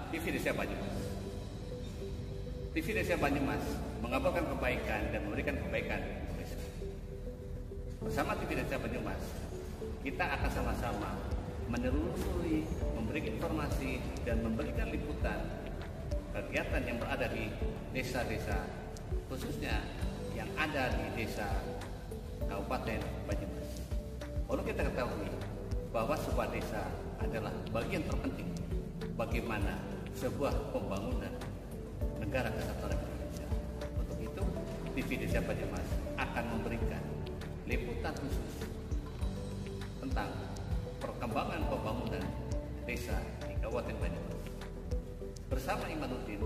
TV Desa Banyumas. TV Desa Banyumas mengabarkan kebaikan dan memberikan kebaikan di desa. Bersama TV Desa Banyumas, kita akan sama-sama menelusuri, memberikan informasi dan memberikan liputan kegiatan yang berada di desa-desa, khususnya yang ada di desa Kabupaten Banyumas. Perlu kita ketahui bahwa sebuah desa adalah bagian terpenting bagaimana sebuah pembangunan negara kesatuan Republik Indonesia. Untuk itu, TV Desa Banyumas akan memberikan liputan khusus tentang perkembangan pembangunan desa di Kabupaten Banyumas. Bersama Imanuddin.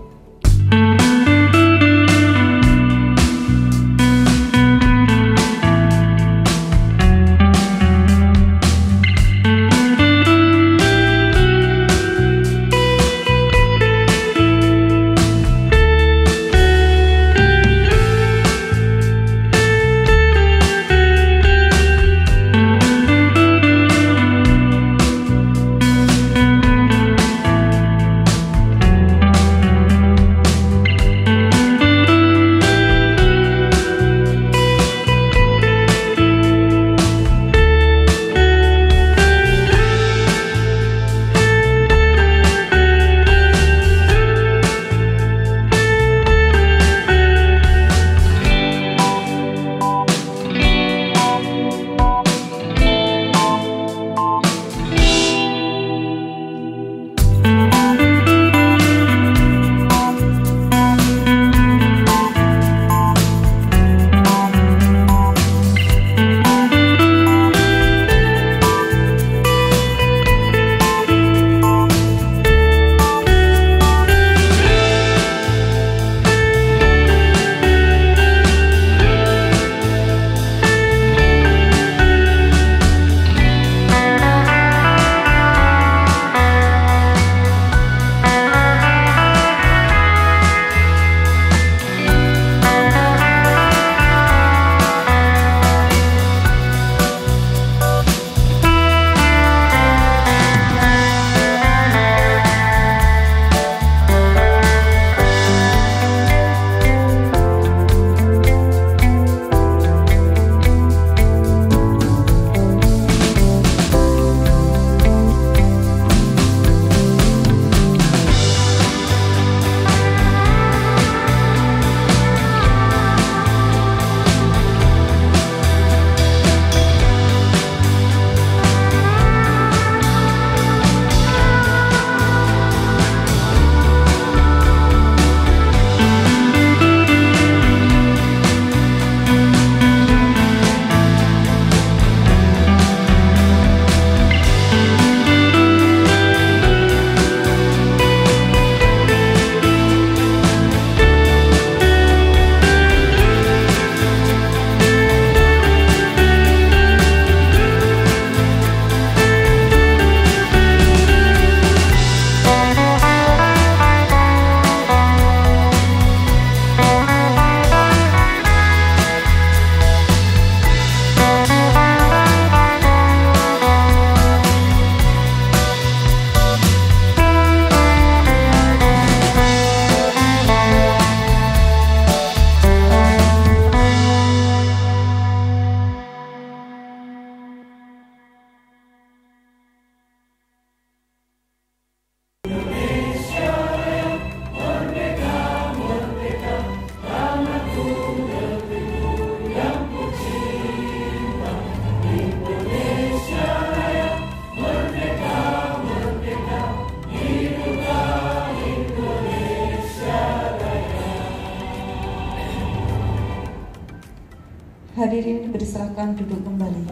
Hadirin dipersilakan duduk kembali.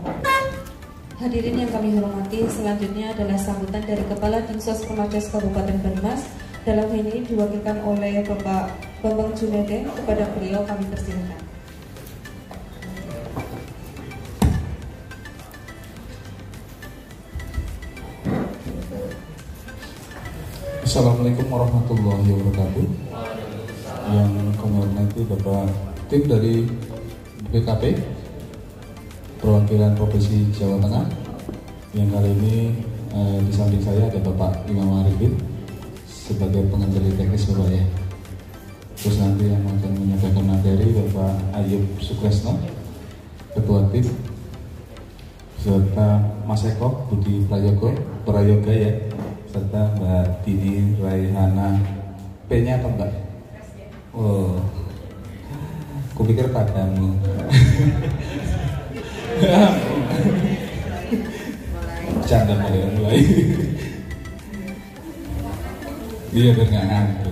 Hadirin yang kami hormati, selanjutnya adalah sambutan dari Kepala Dinsos Permajis Kabupaten Banyumas. Dalam hal ini diwakilkan oleh Bapak Bambang Junede. Kepada beliau kami persilakan. Assalamualaikum warahmatullahi wabarakatuh. Yang kami hormati Bapak tim dari BKP perwakilan Provinsi Jawa Tengah, yang kali ini di samping saya ada Bapak Imam Arifin sebagai pengendali teknis Bapak ya. Terus nanti yang akan menyampaikan materi Bapak Ayub Sukresno, Ketua Tim, serta Mas Eko Budi Prayoga ya, serta Mbak Dini Raihana. P-nya apa Mbak? Oh, kupikir padamu. Canda mulai. Iya bernyanyi.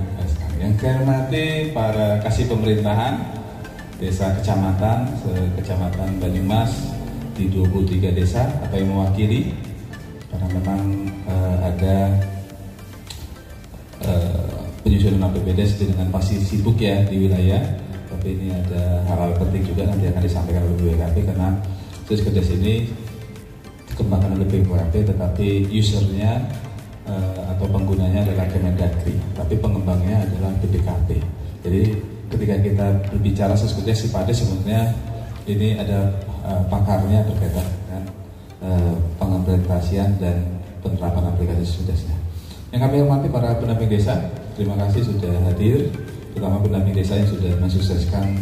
Yang saya hormati para kasih pemerintahan desa kecamatan Banyumas di 23 desa apa yang mewakili, karena memang ada penyusunan APBD dengan pasti sibuk ya di wilayah, tapi ini ada hal-hal penting juga nanti akan disampaikan oleh BPKP, karena Siskedes ini dikembangkan oleh BPKP tetapi usernya atau penggunanya adalah Kemendagri, tapi pengembangnya adalah BPKP. Jadi ketika kita berbicara Siskedes Sipades sebenarnya ini ada pakarnya berkaitan dengan pengimplementasian dan penerapan aplikasi Siskedesnya. Yang kami hormati para pendamping desa, terima kasih sudah hadir, terutama pendamping desa yang sudah mensukseskan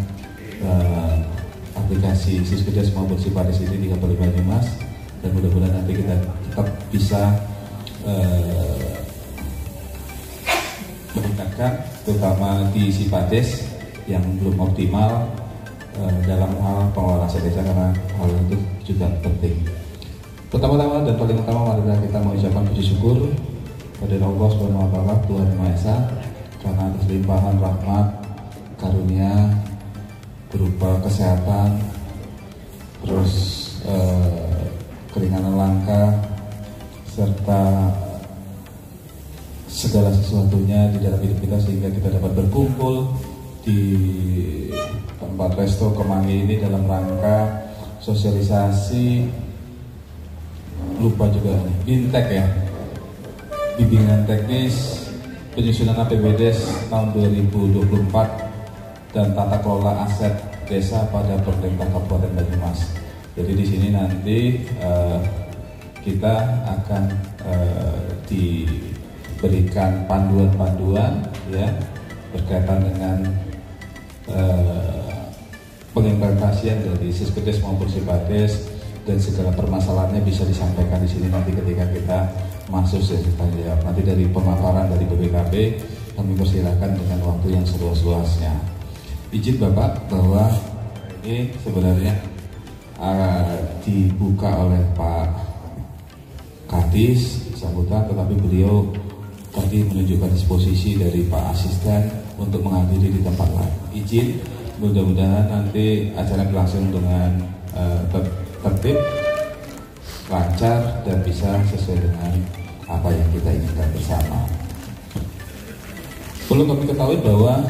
aplikasi Siskedes maupun Sipades ini di Kabupaten Banyumas, dan mudah-mudahan nanti kita tetap bisa meningkatkan, terutama di Sipades yang belum optimal dalam hal pengelolaan aset desa, karena hal itu juga penting. Pertama-tama dan paling utama adalah kita mengucapkan puji syukur pada Allah Subhanahu wa Ta'ala, Tuhan Yang Maha Esa, karena atas limpahan rahmat karunia berupa kesehatan, terus keringanan langkah, serta segala sesuatunya di dalam hidup kita, sehingga kita dapat berkumpul di tempat Resto Kemangi ini dalam rangka sosialisasi, lupa juga nih, BINTEK ya, bimbingan teknis penyusunan APBD tahun 2024 dan tata kelola aset desa pada pemerintah Kabupaten Banyumas. Jadi di sini nanti kita akan diberikan panduan-panduan ya berkaitan dengan pengimplementasian dari Siskedes maupun Sipades, dan segala permasalahannya bisa disampaikan di sini nanti ketika kita masuk sesi tanya jawab. Nanti dari pemaparan dari BPKP kami persilakan dengan waktu yang seluas-luasnya. Izin Bapak bahwa ini sebenarnya dibuka oleh Pak Kadis sambutan, tetapi beliau tadi menunjukkan disposisi dari Pak Asisten untuk menghadiri di tempat lain. Izin, mudah-mudahan nanti acara berlangsung dengan tertib, lancar, dan bisa sesuai dengan apa yang kita inginkan bersama. Perlu kami ketahui bahwa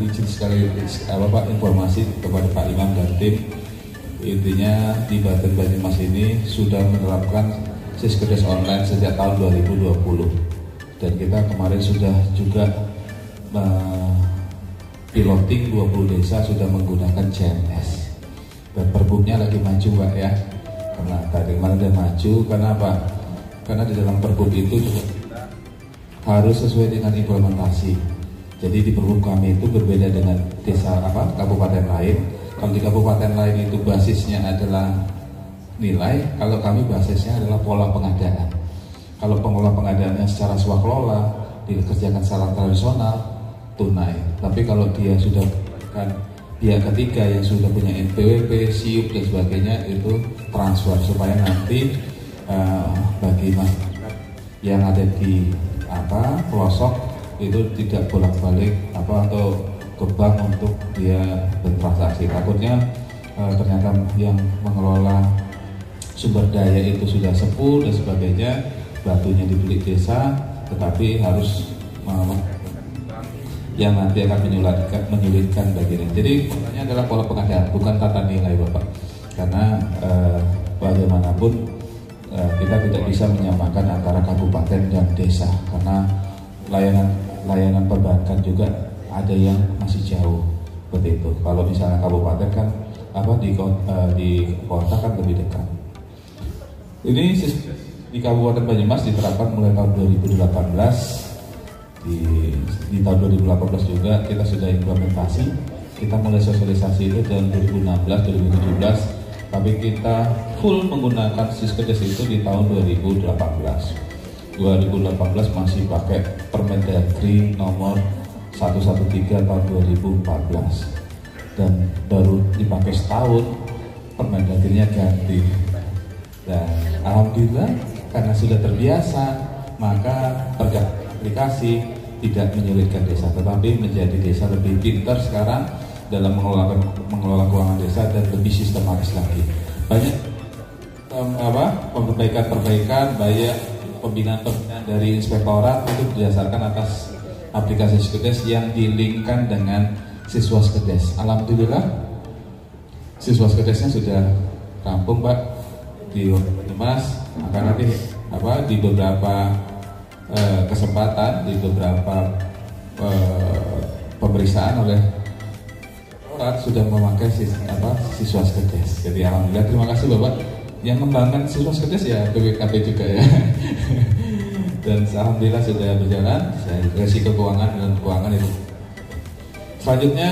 izin sekali Pak informasi kepada Pak Imam dan tim, intinya di Kabupaten Banyumas ini sudah menerapkan Siskedes online sejak tahun 2020, dan kita kemarin sudah juga piloting 20 desa sudah menggunakan CMS, dan perbuknya lagi maju Pak ya, karena tadi kemarin udah maju. Karena apa? Karena di dalam perbuk itu juga kita harus sesuai dengan implementasi. Jadi di perbuk kami itu berbeda dengan desa kabupaten lain. Kalau di kabupaten lain itu basisnya adalah nilai, kalau kami basisnya adalah pola pengadaan. Kalau pengelola pengadaannya secara swakelola dikerjakan secara tradisional tunai, tapi kalau dia sudah kan pihak ketiga yang sudah punya NPWP, SIUP dan sebagainya itu transfer, supaya nanti bagi masyarakat yang ada di pelosok itu tidak bolak-balik atau ke bank untuk dia bertransaksi. Takutnya ternyata yang mengelola sumber daya itu sudah sepuh dan sebagainya, batunya dibeli desa, tetapi harus yang nanti akan menyulitkan bagian. Jadi pokoknya adalah pola pengadaan, bukan tata nilai Bapak. Karena bagaimanapun kita tidak bisa menyamakan antara kabupaten dan desa, karena layanan perbankan juga ada yang masih jauh seperti itu. Kalau misalnya kabupaten kan di kota kan lebih dekat. Ini di Kabupaten Banyumas diterapkan mulai tahun 2018 di tahun 2018 juga kita sudah implementasi. Kita mulai sosialisasi itu tahun 2016-2017, tapi kita full menggunakan Siskedes itu di tahun 2018 masih pakai Permendagri nomor 113 tahun 2014, dan baru dipakai setahun Permendagrinya ganti. Dan alhamdulillah karena sudah terbiasa, maka pergantian aplikasi tidak menyulitkan desa, tetapi menjadi desa lebih pintar sekarang dalam mengelola keuangan desa dan lebih sistematis lagi. Banyak perbaikan, banyak pembinaan dari inspektorat itu berdasarkan atas aplikasi Siskedes yang dilingkan dengan siswa Siskedes. Alhamdulillah siswa Siskedesnya sudah rampung, Pak, di Banyumas. Maka nanti di beberapa kesempatan, di beberapa pemeriksaan oleh orang sudah memakai siswa Siskedes. Jadi alhamdulillah, terima kasih Bapak. Yang mengembangkan siswa Siskedes ya BPKP juga ya. Dan alhamdulillah sudah berjalan. Resiko keuangan dan keuangan itu. Selanjutnya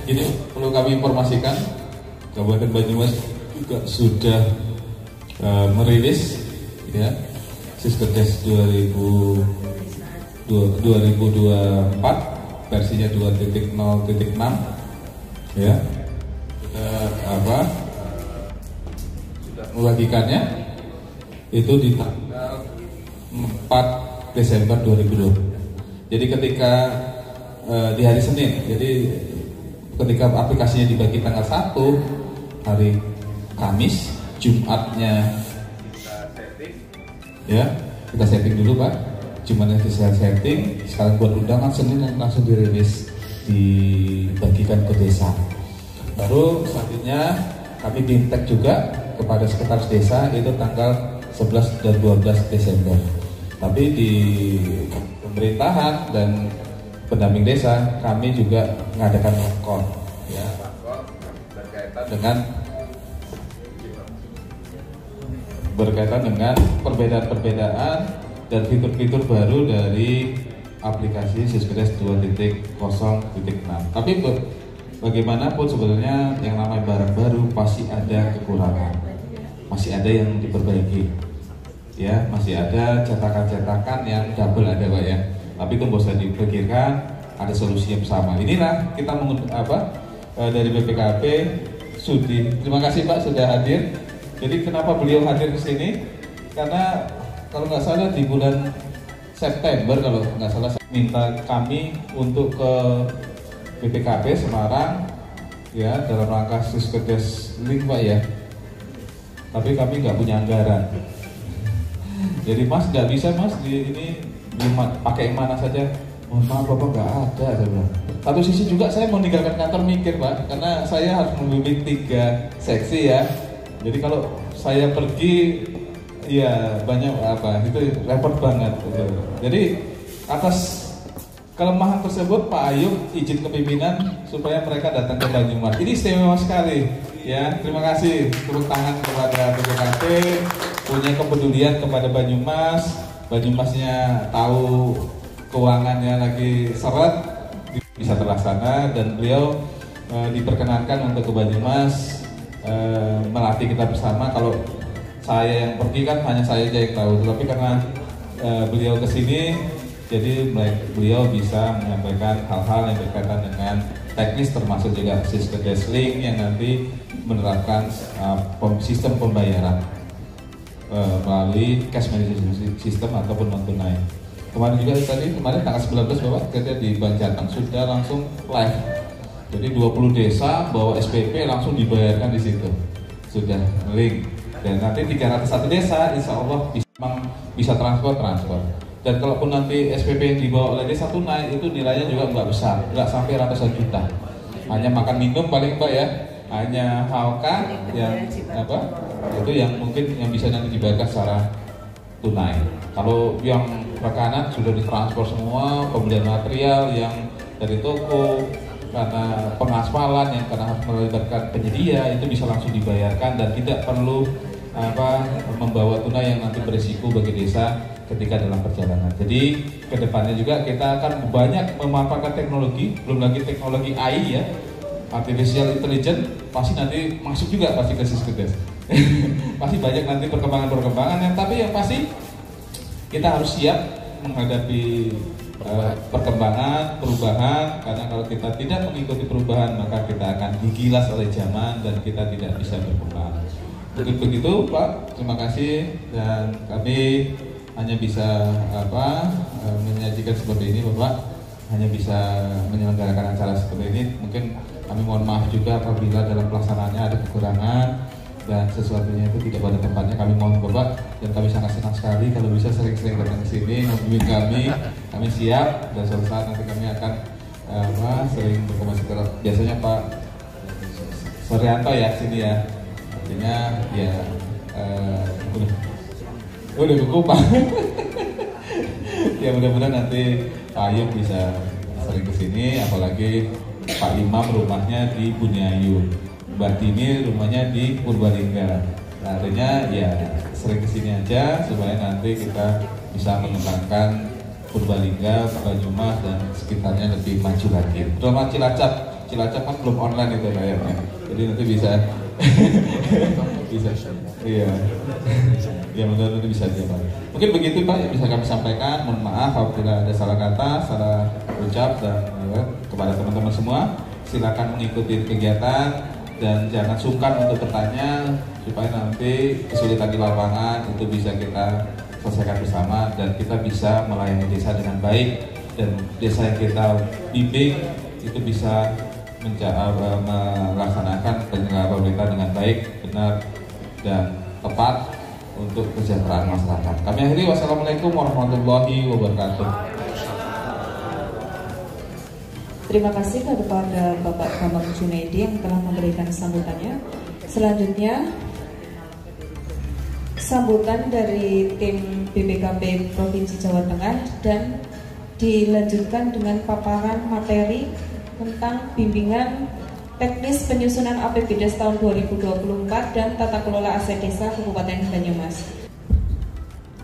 ini perlu kami informasikan, Kabupaten Banyumas juga sudah merilis ya Siskedes 2024 versinya 2.0.6 ya. Sudah membagikannya itu di tanggal 4 Desember 2020. Jadi ketika di hari Senin, jadi ketika aplikasinya dibagi tanggal 1 hari Kamis, Jumatnya ya, kita setting dulu Pak. Jumatnya bisa setting, sekarang buat undangan, Senin langsung dirilis, dibagikan ke desa. Baru selanjutnya kami bintang juga kepada sekretaris desa itu tanggal 11 dan 12 Desember. Tapi di pemerintahan dan pendamping desa kami juga mengadakan rakor ya, berkaitan dengan perbedaan-perbedaan dan fitur-fitur baru dari aplikasi Siskedes 2.0.6. Tapi bagaimanapun sebenarnya yang namanya barang baru pasti ada kekurangan, masih ada yang diperbaiki, ya, masih ada cetakan-cetakan yang double ada Pak ya. Tapi itu nggak usah dipikirkan, ada solusinya bersama. Inilah kita dari BPKP Sudi. Terima kasih Pak sudah hadir. Jadi kenapa beliau hadir ke sini? Karena kalau nggak salah di bulan September kalau nggak salah minta kami untuk ke BPKP Semarang ya dalam rangka Siskedes Link Pak ya. Tapi kami nggak punya anggaran. Jadi Mas nggak bisa Mas ini pakai yang mana saja. Mohon maaf Bapak nggak ada saya bilang. Satu sisi juga saya mau meninggalkan kantor mikir Pak, karena saya harus membimbing 3 seksi ya. Jadi kalau saya pergi ya banyak itu repot banget gitu. Jadi atas kelemahan tersebut Pak Ayub izin kepimpinan supaya mereka datang ke Banyumas. Ini istimewa sekali ya. Terima kasih, tepuk tangan kepada BPKP punya kepedulian kepada Banyumas. Banyumasnya tahu keuangannya lagi seret bisa terlaksana, dan beliau diperkenankan untuk ke Banyumas melatih kita bersama. Kalau saya yang pergi kan hanya saya aja yang tahu, tapi karena beliau kesini, jadi beliau bisa menyampaikan hal-hal yang berkaitan dengan teknis, termasuk juga Siskedes Link yang nanti menerapkan sistem pembayaran melalui cash management system ataupun non tunai. Kemarin tanggal 19 Bapak kerja di Banjarnegara sudah langsung live. Jadi 20 desa bawa SPP langsung dibayarkan di situ. Sudah link. Dan nanti 301 desa insya Allah bisa transfer. Dan kalaupun nanti SPP yang dibawa oleh desa tunai itu nilainya juga nggak besar, nggak sampai ratusan juta. Hanya makan minum paling Pak ya, hanya HOK yang itu yang mungkin yang bisa nanti dibayarkan secara tunai. Kalau yang rekanan sudah ditransfer semua, pembelian material yang dari toko, karena pengaspalan yang karena harus melibatkan penyedia itu bisa langsung dibayarkan dan tidak perlu membawa tunai yang nanti berisiko bagi desa ketika dalam perjalanan. Jadi kedepannya juga kita akan banyak memanfaatkan teknologi, belum lagi teknologi AI ya, artificial intelligence, pasti nanti masuk juga pasti ke Siskedes. Pasti banyak nanti perkembangan-perkembangan tapi yang pasti kita harus siap menghadapi perkembangan, perubahan, karena kalau kita tidak mengikuti perubahan maka kita akan digilas oleh zaman dan kita tidak bisa berkembang. Begitu Pak, terima kasih, dan kami hanya bisa menyajikan seperti ini Bapak, hanya bisa menyelenggarakan acara seperti ini. Mungkin kami mohon maaf juga apabila dalam pelaksanaannya ada kekurangan dan sesuatunya itu tidak pada tempatnya, kami mohon Bapak, dan kami sangat senang sekali kalau bisa sering-sering datang ke sini membimbing kami siap, dan suatu saat nanti kami akan sering berkomunikasi. Biasanya Pak Suryanto ya sini ya, artinya ya udah cukup Pak. Ya mudah-mudahan nanti Pak Ayub bisa sering kesini, apalagi Pak Imam rumahnya di Bunyayun, Mbak Tini rumahnya di Purbalingga. Nah, artinya ya sering kesini aja supaya nanti kita bisa mengembangkan Purbalingga, Banyumas dan sekitarnya lebih maju lagi. Terutama Cilacap kan belum online itu kayaknya, jadi nanti bisa iya. Ya mudah-mudahan bisa dia Pak. Mungkin begitu Pak yang bisa kami sampaikan. Mohon maaf apabila ada salah kata, salah ucap, dan kepada teman-teman semua silakan mengikuti kegiatan dan jangan sungkan untuk bertanya supaya nanti kesulitan di lapangan itu bisa kita selesaikan bersama dan kita bisa melayani desa dengan baik, dan desa yang kita bimbing itu bisa melaksanakan penyelenggaraan pemerintah dengan baik, benar, dan tepat untuk kesejahteraan masyarakat. Kami akhiri, wassalamualaikum warahmatullahi wabarakatuh. Terima kasih kepada Bapak Bambang Junaidi yang telah memberikan sambutannya. Selanjutnya sambutan dari tim BPKP Provinsi Jawa Tengah dan dilanjutkan dengan paparan materi tentang bimbingan teknis penyusunan APBDes tahun 2024 dan tata kelola aset desa Kabupaten Banyumas.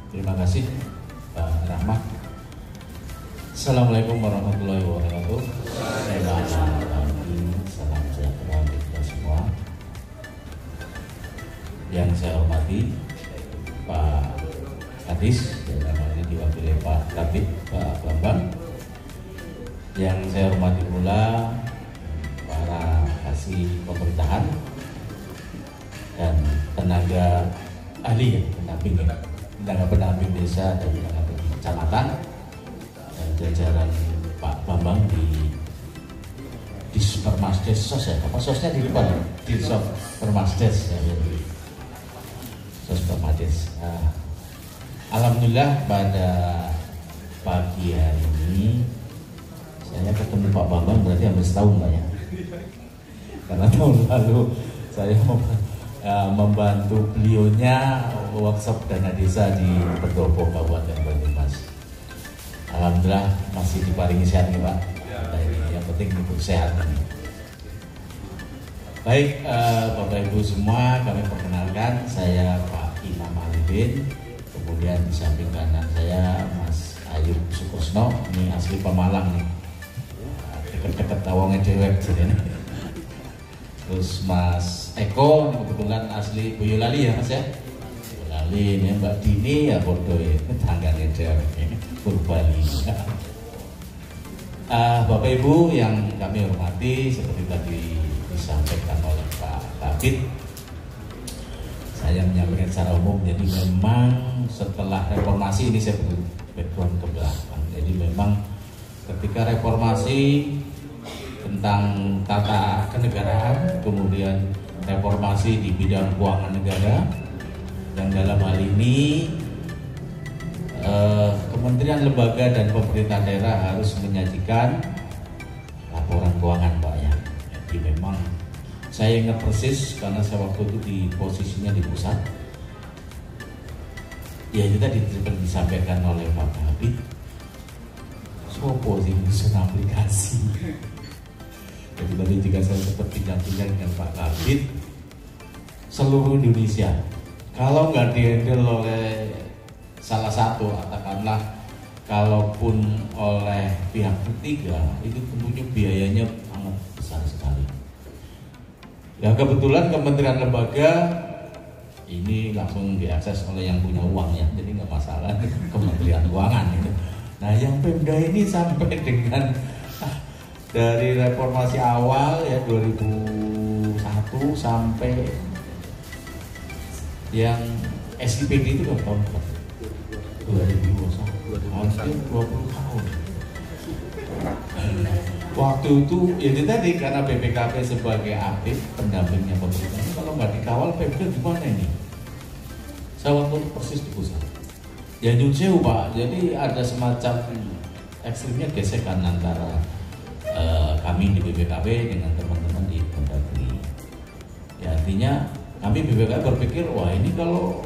Terima kasih Pak Rahmat. Assalamualaikum warahmatullahi wabarakatuh. Salam sejahtera untuk kita semua. Yang saya hormati Pak Kadis, dalam hal ini diwakili Pak Kabid, Pak Bambang. Yang saya hormati pula para kasih pemerintahan dan tenaga ahli tenaga pendamping desa dan tenaga kecamatan dan jajaran Pak Bambang di Dispermasdes Sos ya, apa sosnya di depan di Dispermasdes ya, Dispermasdes. Alhamdulillah pada pagi hari ini saya ketemu Pak Bambang berarti hampir setahun Pak ya. Karena tahun lalu saya membantu beliaunya workshop dana desa di Pendopo Kabupaten Banyumas. Alhamdulillah masih diparingi sehat nih Pak. Nah, ini yang penting untuk sehat ini. Baik Bapak Ibu semua, kami perkenalkan, saya Pak Imam Alibin. Kemudian di samping kanan saya Mas Ayub Sukusno, ini asli Pemalang nih. Deket-deket Tawonge dewek jadi nih. Terus Mas Eko kebetulan asli Boyolali ya Mas ya. Boyolali, ini Mbak Dini ya bodoh ya, tangganya dewek ini Purbalingga. Bapak Ibu yang kami hormati, seperti tadi disampaikan oleh Pak Kabid, saya menyampaikan secara umum. Jadi memang setelah reformasi, ini saya background ke belakang, jadi memang ketika reformasi tentang tata kenegaraan, kemudian reformasi di bidang keuangan negara, dan dalam hal ini kementerian, lembaga, dan pemerintah daerah harus menyajikan laporan keuangan Pak ya. Jadi memang saya ingat persis karena saya waktu itu di posisinya di pusat. Ya itu tadi disampaikan oleh Pak Habib. Sopo sih menyusun aplikasi. Jadi tadi jika saya sempat bincang-bincang dengan Pak Habib, seluruh Indonesia kalau nggak dihandle oleh salah satu, katakanlah kalaupun oleh pihak ketiga itu tentunya biayanya sangat besar sekali. Ya kebetulan kementerian lembaga ini langsung diakses oleh yang punya uang ya, jadi nggak masalah Kementerian Keuangan gitu. Nah yang Pemda ini sampai dengan dari reformasi awal ya 2001 sampai yang SIPD itu berapa tahun? 2021, hampir 20 tahun. Waktu itu ya itu tadi karena BPKP sebagai aktif pendampingnya pemerintah, kalau nggak dikawal Pemda gimana ini? Saya waktu itu persis di pusat. Ya nyun sewu Pak, jadi ada semacam ekstrimnya gesekan antara kami di BPKP dengan teman-teman di Mendagri. Ya artinya kami BPKP berpikir wah ini kalau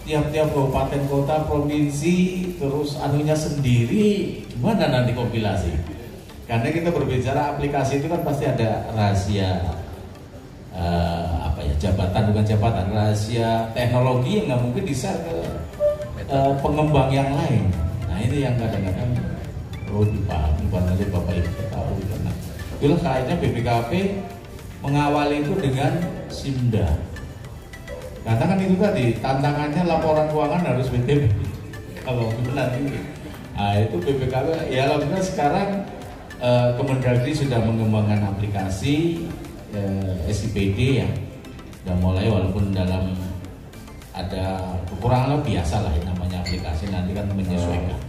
tiap-tiap kabupaten kota provinsi terus anunya sendiri gimana nanti kompilasi? Karena kita berbicara aplikasi itu kan pasti ada rahasia jabatan bukan jabatan, rahasia teknologi yang nggak mungkin di-share ke pengembang yang lain. Nah ini yang kadang-kadang perlu dipahami oleh Bapak Ibu ketahui, karena itulah kayaknya BPKP mengawali itu dengan Simda. Karena kan itu tadi tantangannya laporan keuangan harus BTP. Kalau benar ini, nah itu BPKP ya alhamdulillah sekarang Kemendagri sudah mengembangkan aplikasi SIPD ya, sudah mulai walaupun dalam ada kekurangan biasa lah yang namanya aplikasi nanti kan menyesuaikan.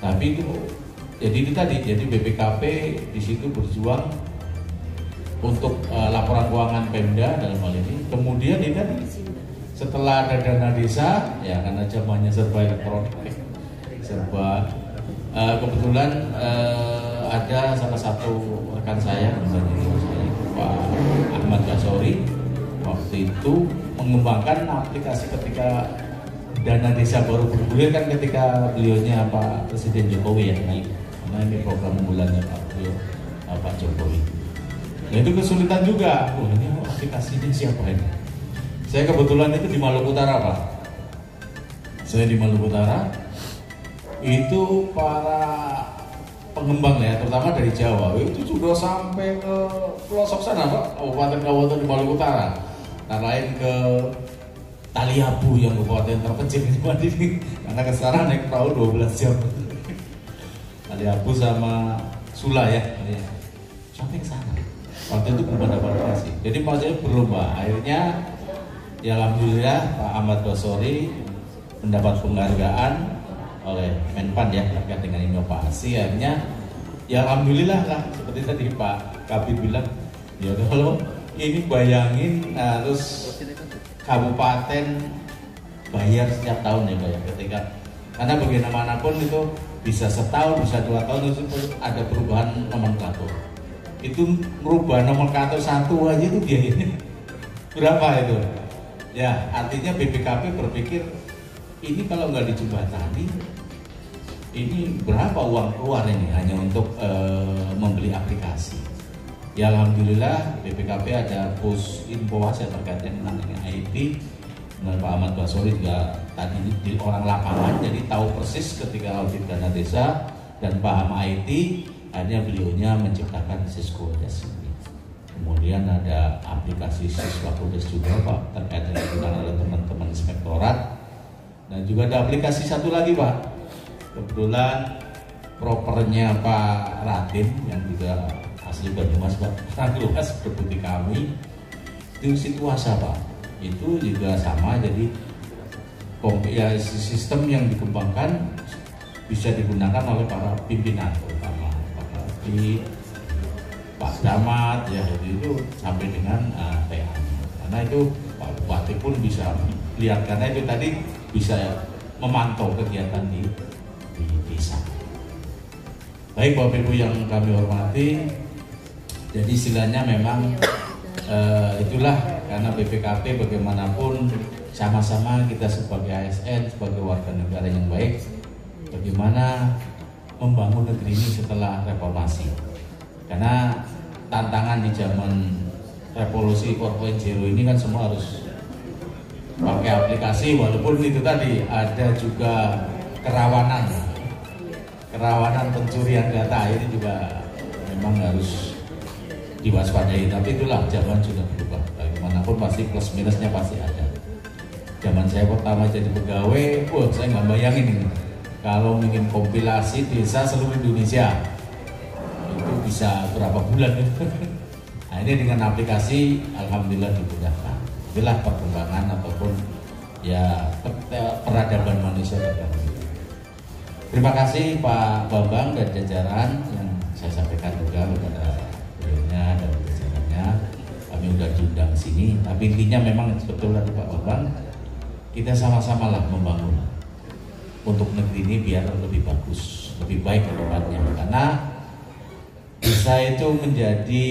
Tapi itu jadi itu tadi, jadi BPKP di situ berjuang untuk laporan keuangan Pemda dalam hal ini. Kemudian ini tadi setelah ada dana desa ya karena zamannya serba elektronik, serba kebetulan ada salah satu rekan saya, Pak Ahmad Basori, waktu itu mengembangkan aplikasi ketika dana desa baru bergulir kan ketika beliaunya Pak Presiden Jokowi ya naik, karena ini program unggulannya Pak Jokowi. Nah itu kesulitan juga, ini aplikasinya siapa ini? Saya kebetulan itu di Maluku Utara Pak. Saya di Maluku Utara, itu para pengembang ya, terutama dari Jawa, itu sudah sampai ke pelosok sana Pak, kabupaten-kabupaten di Maluku Utara. Nah lain ke Taliabu yang kabupaten terpencil ini, karena ke sana naik perahu 12 jam. Taliabu sama Sula ya, sampai ke sana. Waktu itu belum ada aplikasi, jadi maksudnya belum Pak. Akhirnya ya alhamdulillah Pak Ahmad Basori mendapat penghargaan oleh Menpan ya terkait dengan inovasi. Akhirnya ya alhamdulillah lah, seperti tadi Pak Kabir bilang ya kalau ini bayangin harus kabupaten bayar setiap tahun ya Pak ya, ketika karena bagaimanapun itu bisa setahun bisa 2 tahun itu ada perubahan nomenklatur. Itu merubah nomenklatur satu aja itu biayanya berapa itu ya, artinya BPKP berpikir ini kalau nggak dijembatani ini berapa uang keluar ini hanya untuk membeli aplikasi. Ya alhamdulillah BPKP ada push info ya terkait dengan IT, dan Pak Ahmad Basori juga tadi di orang lapangan jadi tahu persis ketika audit dana desa dan paham IT. Akhirnya beliaunya menciptakan Siswa Des. Kemudian ada aplikasi Siswa Kudes juga Pak terkait dengan digunakan oleh teman-teman inspektorat. Dan juga ada aplikasi satu lagi Pak, kebetulan propernya Pak Raden yang juga asli Banyumas Pak, luas deputi kami itu Situasa Pak, itu juga sama. Jadi ya, sistem yang dikembangkan bisa digunakan oleh para pimpinan terutama di Pak Damat ya, itu sampai dengan TA. Karena itu Pak Bupati pun bisa lihat, karena itu tadi bisa memantau kegiatan di desa. Baik Bapak Ibu yang kami hormati, jadi istilahnya memang itulah karena BPKP bagaimanapun sama-sama kita sebagai ASN, sebagai warga negara yang baik, bagaimana membangun negeri ini setelah reformasi. Karena tantangan di zaman revolusi 4.0 ini kan semua harus pakai aplikasi, walaupun itu tadi ada juga kerawanan pencurian data, ini juga memang harus diwaspadai. Tapi itulah zaman sudah berubah, bagaimanapun pasti plus minusnya pasti ada. Zaman saya pertama jadi pegawai, saya nggak bayangin ini kalau ingin kompilasi desa seluruh Indonesia itu bisa berapa bulan. Nah, ini dengan aplikasi alhamdulillah dimudahkan. Itulah perkembangan ataupun ya peradaban manusia terganggu. Terima kasih Pak Bambang dan jajaran yang saya sampaikan juga kepada beliaunya dan jajarannya. Kami sudah diundang sini, tapi intinya memang betul tadi Pak Bambang, kita sama-sama lah membangun untuk negeri ini biar lebih bagus, lebih baik ke depannya. Karena desa itu menjadi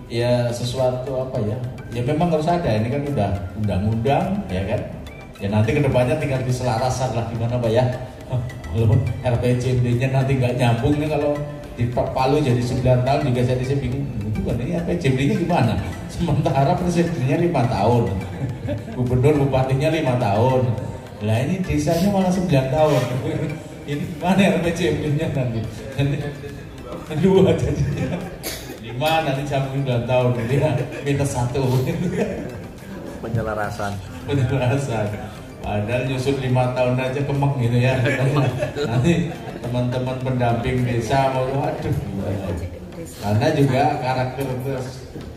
ya sesuatu apa ya? Ya memang harus ada. Ini kan udah undang-undang, ya kan? Ya nanti kedepannya tinggal diselarasan lah gimana Pak ya. Kalau RPJMD-nya nanti nggak nyambung nih, kalau di Palu jadi 9 tahun juga saya bingung. Itu kan ini RPJMD-nya gimana? Sementara presidennya 5 tahun, gubernur bupatinya 5 tahun. Lah ini desanya malah 9 tahun. Ini gimana RPJMD-nya nanti? Dua jadinya 5 nanti sambung 9 tahun, jadi minus 1. Penyelarasan. Padahal nyusun 5 tahun aja kemek gitu ya. Nanti teman-teman pendamping desa mau waduh. Karena juga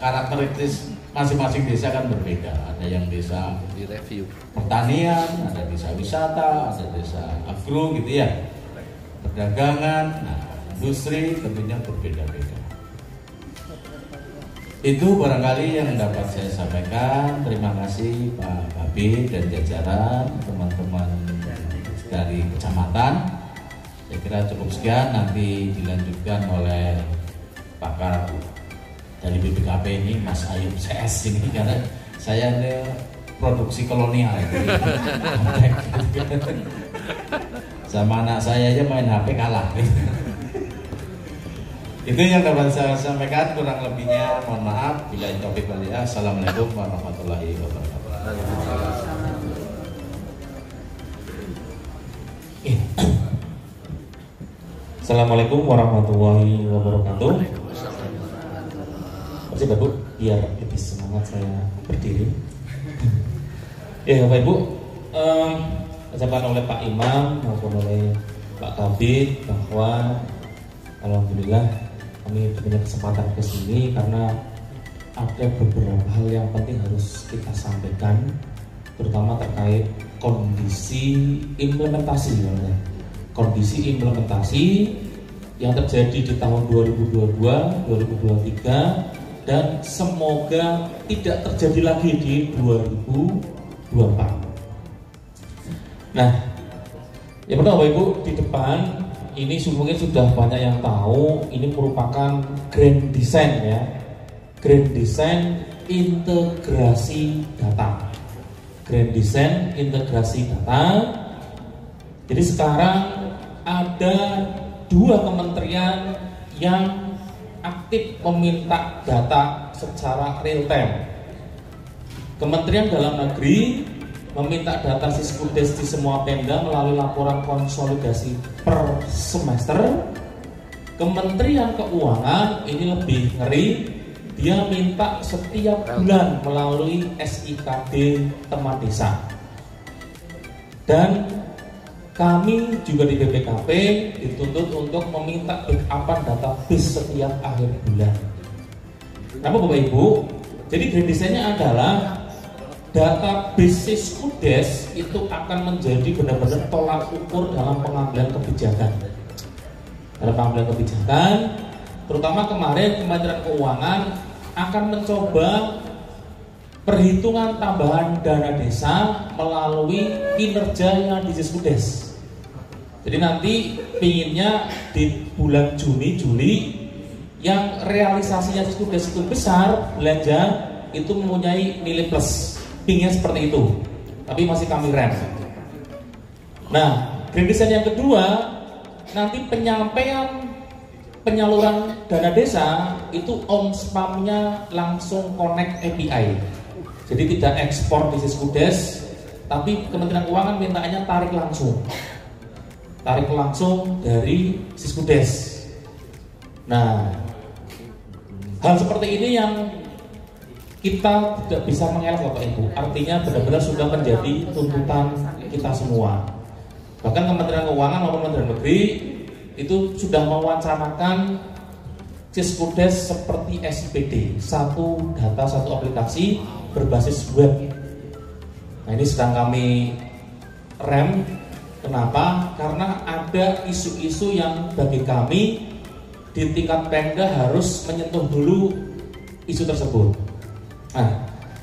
karakteristik masing-masing desa kan berbeda. Ada yang desa Di review pertanian, ada desa wisata, ada desa agro gitu ya. Perdagangan, industri tentunya berbeda-beda. Itu barangkali yang dapat saya sampaikan. Terima kasih Pak Kabid dan jajaran, teman-teman dari kecamatan. Saya kira cukup sekian, nanti dilanjutkan oleh pakar dari BPKP ini, Mas Ayub CS ini, karena saya ini produksi kolonial. Sama anak saya aja main HP kalah. Itu yang dapat saya sampaikan, kurang lebihnya mohon maaf. Bila taufiq wal hidayah. Assalamualaikum warahmatullahi wabarakatuh. Assalamualaikum warahmatullahi wabarakatuh. Masih Bapak, biar lebih semangat saya berdiri. Ya Bapak Ibu, ucapan oleh Pak Imam maupun oleh Pak Kabid bahwa alhamdulillah kami punya kesempatan ke sini karena ada beberapa hal yang penting harus kita sampaikan, terutama terkait kondisi implementasi yang terjadi di tahun 2022, 2023 dan semoga tidak terjadi lagi di 2024. Nah, yang pertama Bapak Ibu, di depan ini mungkin sudah banyak yang tahu, ini merupakan grand design ya, grand design integrasi data. Jadi sekarang ada 2 kementerian yang aktif meminta data secara real time. Kementerian Dalam Negeri meminta data Siskudes di semua Pemda melalui laporan konsolidasi per semester. Kementerian Keuangan ini lebih ngeri, dia minta setiap bulan melalui SIKD teman desa. Dan kami juga di BPKP dituntut untuk meminta backupan database setiap akhir bulan. Kenapa Bapak Ibu? Jadi grand design-nya adalah database Siskudes itu akan menjadi benar-benar tolak ukur dalam pengambilan kebijakan. Terutama kemarin Kementerian Keuangan akan mencoba perhitungan tambahan dana desa melalui kinerja yang di Siskudes. Jadi nanti pinginnya di bulan Juni, Juli yang realisasinya Siskudes itu besar, belanja itu mempunyai nilai plus. Pingnya seperti itu, tapi masih kami rem. Nah, grand design yang kedua, nanti penyaluran dana desa itu on spamnya langsung connect API. Jadi tidak ekspor di Siskudes, tapi Kementerian Keuangan mintanya tarik langsung dari Siskudes. Nah, hal seperti ini yang kita tidak bisa mengelak Bapak Ibu, artinya benar-benar sudah menjadi tuntutan kita semua. Bahkan Kementerian Keuangan maupun Kementerian Negeri itu sudah mewacanakan Siskudes seperti SIPD, satu data satu aplikasi berbasis web. Nah, ini sedang kami rem. Kenapa? Karena ada isu-isu yang bagi kami di tingkat Pemda harus menyentuh dulu isu tersebut. Nah,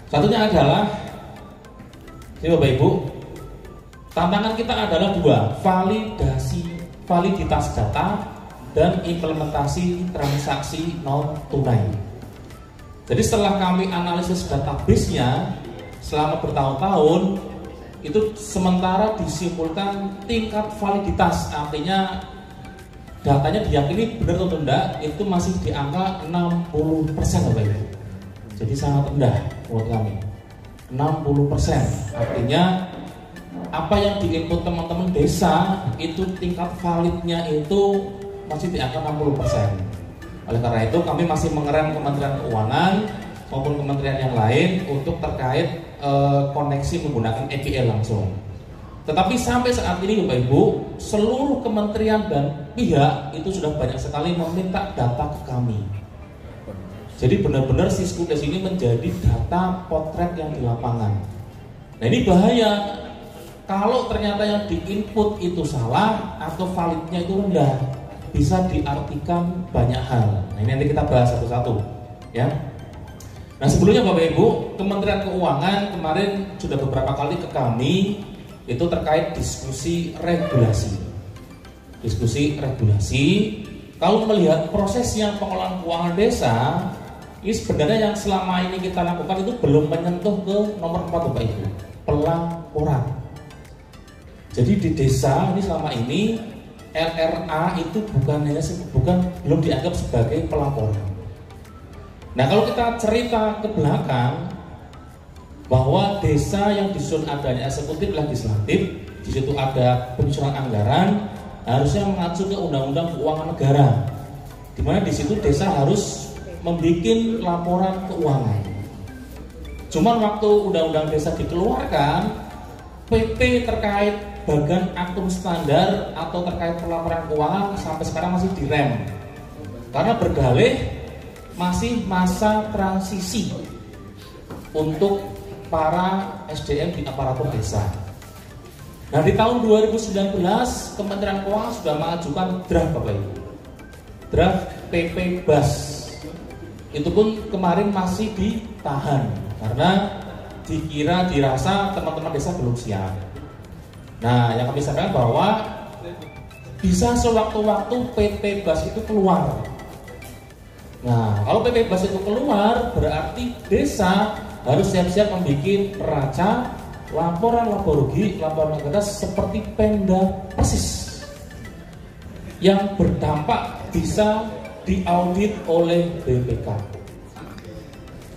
satunya adalah ini Bapak Ibu, tantangan kita adalah dua, validitas data dan implementasi transaksi non tunai. Jadi setelah kami analisis database-nya selama bertahun-tahun, itu sementara disimpulkan tingkat validitas, artinya datanya diyakini benar atau tidak, itu masih di angka 60% Bapak Ibu. Jadi sangat rendah menurut kami, 60%. Artinya apa yang diinput teman-teman desa itu tingkat validnya itu masih di angka 60%. Oleh karena itu kami masih mengerem Kementerian Keuangan maupun kementerian yang lain untuk terkait koneksi menggunakan API langsung. Tetapi sampai saat ini Bapak Ibu, seluruh kementerian dan pihak itu sudah banyak sekali meminta data ke kami. Jadi benar-benar Siskudes ini menjadi data potret yang di lapangan. Nah, ini bahaya kalau ternyata yang diinput itu salah atau validnya itu rendah, bisa diartikan banyak hal. Nah, ini nanti kita bahas satu-satu, ya. Nah, sebelumnya Bapak Ibu, Kementerian Keuangan kemarin sudah beberapa kali ke kami itu terkait diskusi regulasi. Kalau melihat prosesnya pengelolaan keuangan desa, ini sebenarnya yang selama ini kita lakukan itu belum menyentuh ke nomor 4 Bapak Ibu, pelaporan. Jadi di desa ini selama ini LRA itu belum dianggap sebagai pelaporan. Nah, kalau kita cerita ke belakang bahwa desa yang disusun adanya eksekutif legislatif, di situ ada penyusunan anggaran, harusnya mengacu ke Undang-Undang Keuangan Negara, di mana di situ desa harus membuat laporan keuangan. Cuman waktu Undang-Undang Desa dikeluarkan, PP terkait bagian akun standar atau terkait pelaporan keuangan sampai sekarang masih direm karena berdalih masih masa transisi untuk para SDM di aparatur desa. Nah, di tahun 2019 Kementerian Keuangan sudah mengajukan draft Bapak Ibu, draft PP BAS. Itu pun kemarin masih ditahan karena dirasa teman-teman desa belum siap. Nah, yang kami sampaikan bahwa bisa sewaktu-waktu PP BAS itu keluar. Nah, kalau PP BAS itu keluar, berarti desa harus siap-siap membuat neraca, laporan laba rugi, laporan anggaran seperti Pemda persis, yang berdampak bisa diaudit oleh BPK.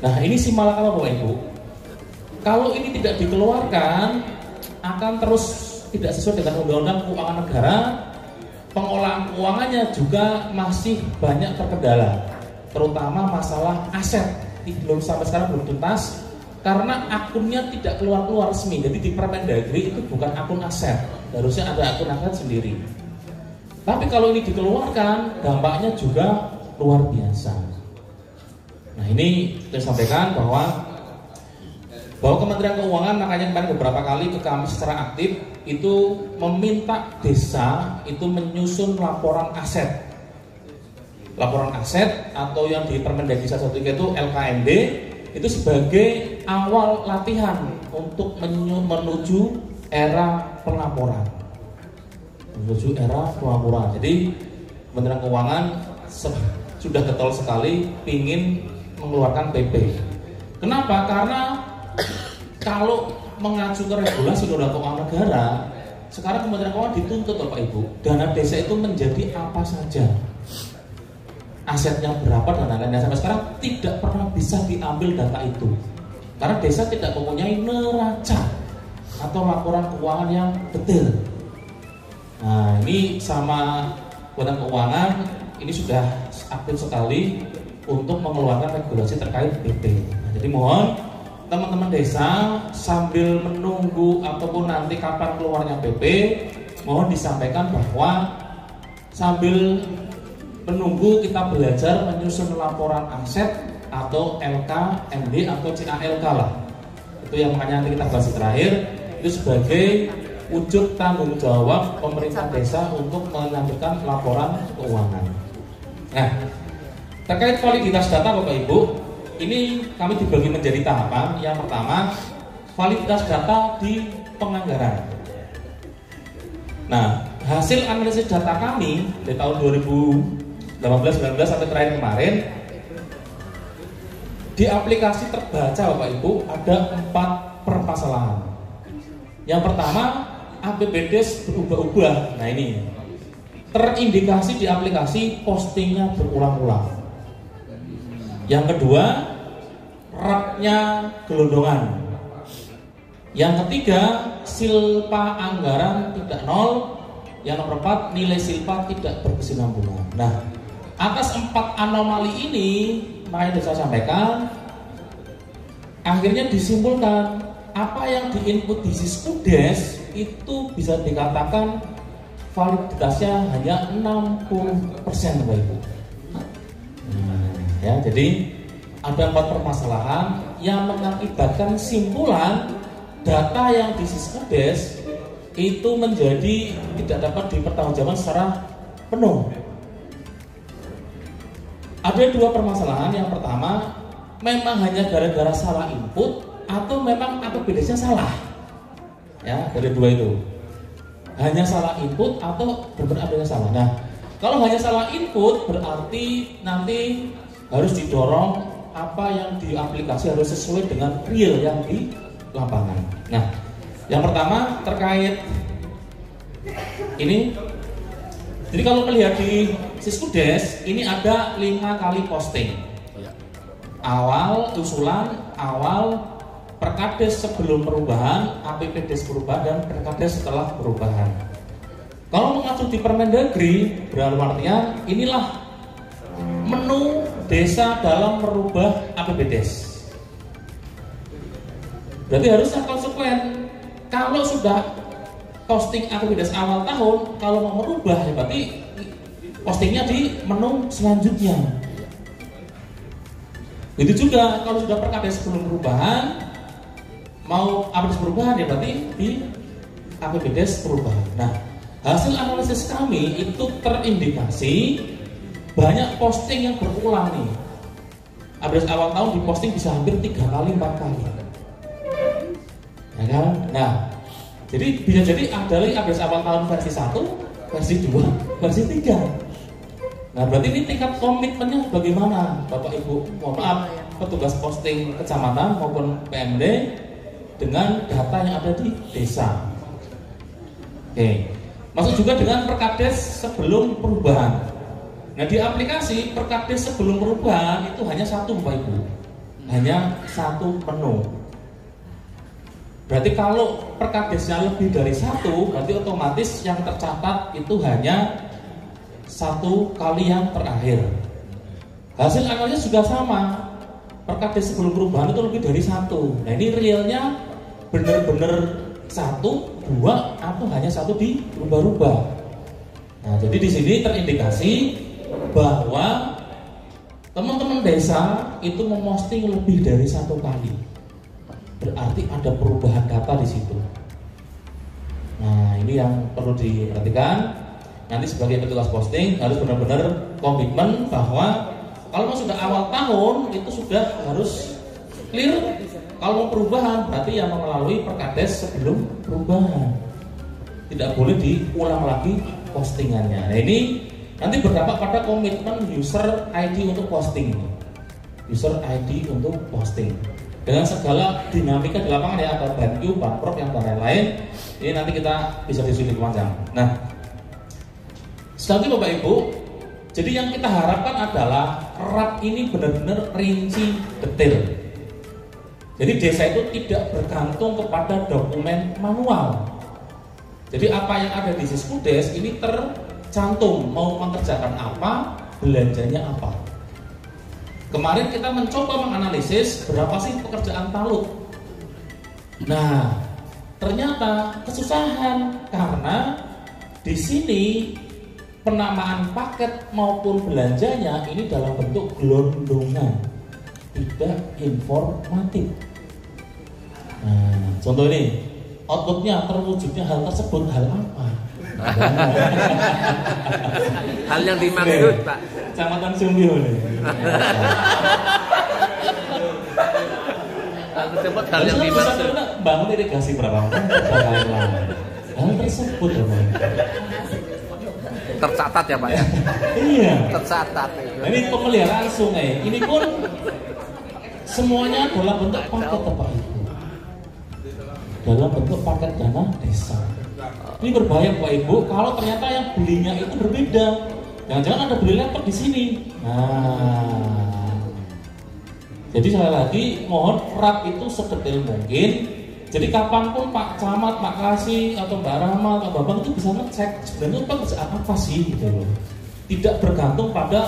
Nah, ini si malakama Bapak Ibu. Kalau ini tidak dikeluarkan, akan terus tidak sesuai dengan Undang-Undang Keuangan Negara. Pengolahan keuangannya juga masih banyak terkendala, terutama masalah aset sampai sekarang belum tuntas karena akunnya tidak keluar resmi. Jadi di Permendagri itu bukan akun aset, harusnya ada akun aset sendiri. Tapi kalau ini dikeluarkan, dampaknya juga luar biasa. Nah, ini saya sampaikan bahwa Kementerian Keuangan makanya kemarin beberapa kali ke kami secara aktif itu meminta desa itu menyusun laporan aset. Laporan aset atau yang di Permendagri 113 itu LKMD itu sebagai awal latihan untuk menuju era pelaporan. Jadi Kementerian Keuangan sudah getol sekali ingin mengeluarkan PP. Kenapa? Karena kalau mengacu ke regulasi Undang-Undang Keuangan Negara, sekarang Kementerian Keuangan dituntut Bapak Ibu, dana desa itu menjadi apa saja, asetnya berapa dan lain-lain. Sampai sekarang tidak pernah bisa diambil data itu karena desa tidak mempunyai neraca. atau laporan keuangan yang detail. Nah, ini sama Badan Keuangan ini sudah aktif sekali untuk mengeluarkan regulasi terkait PP. Nah, jadi mohon teman-teman desa sambil menunggu ataupun nanti kapan keluarnya PP, mohon disampaikan bahwa sambil menunggu kita belajar menyusun laporan aset atau LK, MD atau CALK lah. Itu yang makanya nanti kita bahas terakhir, itu sebagai wujud tanggung jawab pemerintah desa untuk melanjutkan laporan keuangan. Nah, terkait validitas data Bapak Ibu, ini kami dibagi menjadi tahapan. Yang pertama, validitas data di penganggaran. Nah, hasil analisis data kami di tahun 2018-19 sampai terakhir kemarin, di aplikasi terbaca Bapak Ibu ada 4 permasalahan. Yang pertama, APBDes berubah-ubah. Nah, ini terindikasi di aplikasi postingnya berulang-ulang. Yang kedua, RAP-nya gelondongan. Yang ketiga, silpa anggaran tidak nol. Yang nomor 4, nilai silpa tidak berkesinambungan. Nah, atas 4 anomali ini, makanya saya sampaikan, akhirnya disimpulkan apa yang diinput di Siskudes itu bisa dikatakan validitasnya hanya 60% Bapak Ibu. Ya, jadi ada 4 permasalahan yang mengakibatkan simpulan data yang di Siskudes itu menjadi tidak dapat dipertanggungjawabkan secara penuh. Ada 2 permasalahan. Yang pertama, memang hanya gara-gara salah input atau memang APBDes-nya salah. Ya, dari 2 itu. Hanya salah input atau benar-benar APBDes salah. Nah, kalau hanya salah input berarti nanti harus didorong apa yang di aplikasi harus sesuai dengan real yang di lapangan. Nah, yang pertama terkait ini. Jadi kalau melihat di Siskudes ini ada 5 kali posting. Awal usulan, awal Perkades sebelum perubahan, APBDes perubahan, dan Perkades setelah perubahan. Kalau mengacu di Permendagri, dalam artian inilah menu desa dalam merubah APBDes. Berarti harusnya konsekuen. Kalau sudah posting APBDes awal tahun, kalau mau merubah ya berarti postingnya di menu selanjutnya. Itu juga kalau sudah Perkades sebelum perubahan, mau APBDes perubahan ya berarti di APBDes perubahan. Nah, hasil analisis kami itu terindikasi banyak posting yang berulang nih. APBDes awal tahun diposting bisa hampir 3 kali 4 kali. Ya kan? Nah, jadi bisa jadi dari APBDes awal tahun versi 1, versi 2, versi 3. Nah, berarti ini tingkat komitmennya bagaimana Bapak Ibu? Mohon maaf, petugas posting kecamatan maupun PMD dengan data yang ada di desa. Oke. Masuk juga dengan Perkades sebelum perubahan. Nah, di aplikasi Perkades sebelum perubahan itu hanya 1 Bapak Ibu. Hanya 1 menu. Berarti kalau Perkadesnya lebih dari 1, berarti otomatis yang tercatat itu hanya 1 kali yang terakhir. Hasil analisis juga sama. Perkades sebelum perubahan itu lebih dari 1. Nah, ini realnya benar-benar 1, 2 atau hanya 1 dirubah-rubah. Nah, jadi di sini terindikasi bahwa teman-teman desa itu memposting lebih dari 1 kali. Berarti ada perubahan data di situ. Nah, ini yang perlu diperhatikan. Nanti sebagai petugas posting harus benar-benar komitmen bahwa kalau sudah awal tahun itu sudah harus clear. Kalau mau perubahan berarti yang melalui Perkades sebelum perubahan. Tidak boleh diulang lagi postingannya. Nah, ini nanti berdampak pada komitmen user ID untuk posting. User ID untuk posting. Dengan segala dinamika di lapangan ya, ada BanQ, Banprop yang lain-lain. Ini nanti kita bisa diskusi panjang. Nah, sekali lagi Bapak Ibu, jadi yang kita harapkan adalah RAP ini benar-benar rinci detail. Jadi desa itu tidak bergantung kepada dokumen manual. Jadi apa yang ada di Siskudes ini tercantum, mau mengerjakan apa, belanjanya apa. Kemarin kita mencoba menganalisis berapa sih pekerjaan talut. Nah, ternyata kesusahan karena di sini penamaan paket maupun belanjanya ini dalam bentuk gelondongan, tidak informatif. Nah, contoh ini, outputnya terwujudnya hal tersebut, hal apa? Hal yang dimaksud, Pak. Kecamatan Sumbio nih. Hal tersebut hal yang dimaksud. Bangun irigasi berapa hal tersebut ya, Pak. Tercatat ya, Pak ya. Iya. Tercatat itu. Ini pemeliharaan sungai. Ini pun semuanya dalam bentuk paket, Pak Ibu. Dalam bentuk paket dana desa. Ini berbahaya, Pak Ibu, kalau ternyata yang belinya itu berbeda. Jangan-jangan ada beli laptop di sini. Nah, jadi sekali lagi mohon rat itu sedetail mungkin. Jadi kapanpun Pak Camat, Pak Kasih, atau Mbak Rahma, atau Babang itu bisa ngecek sebenarnya Pak kerja apa sih gitu loh. Tidak bergantung pada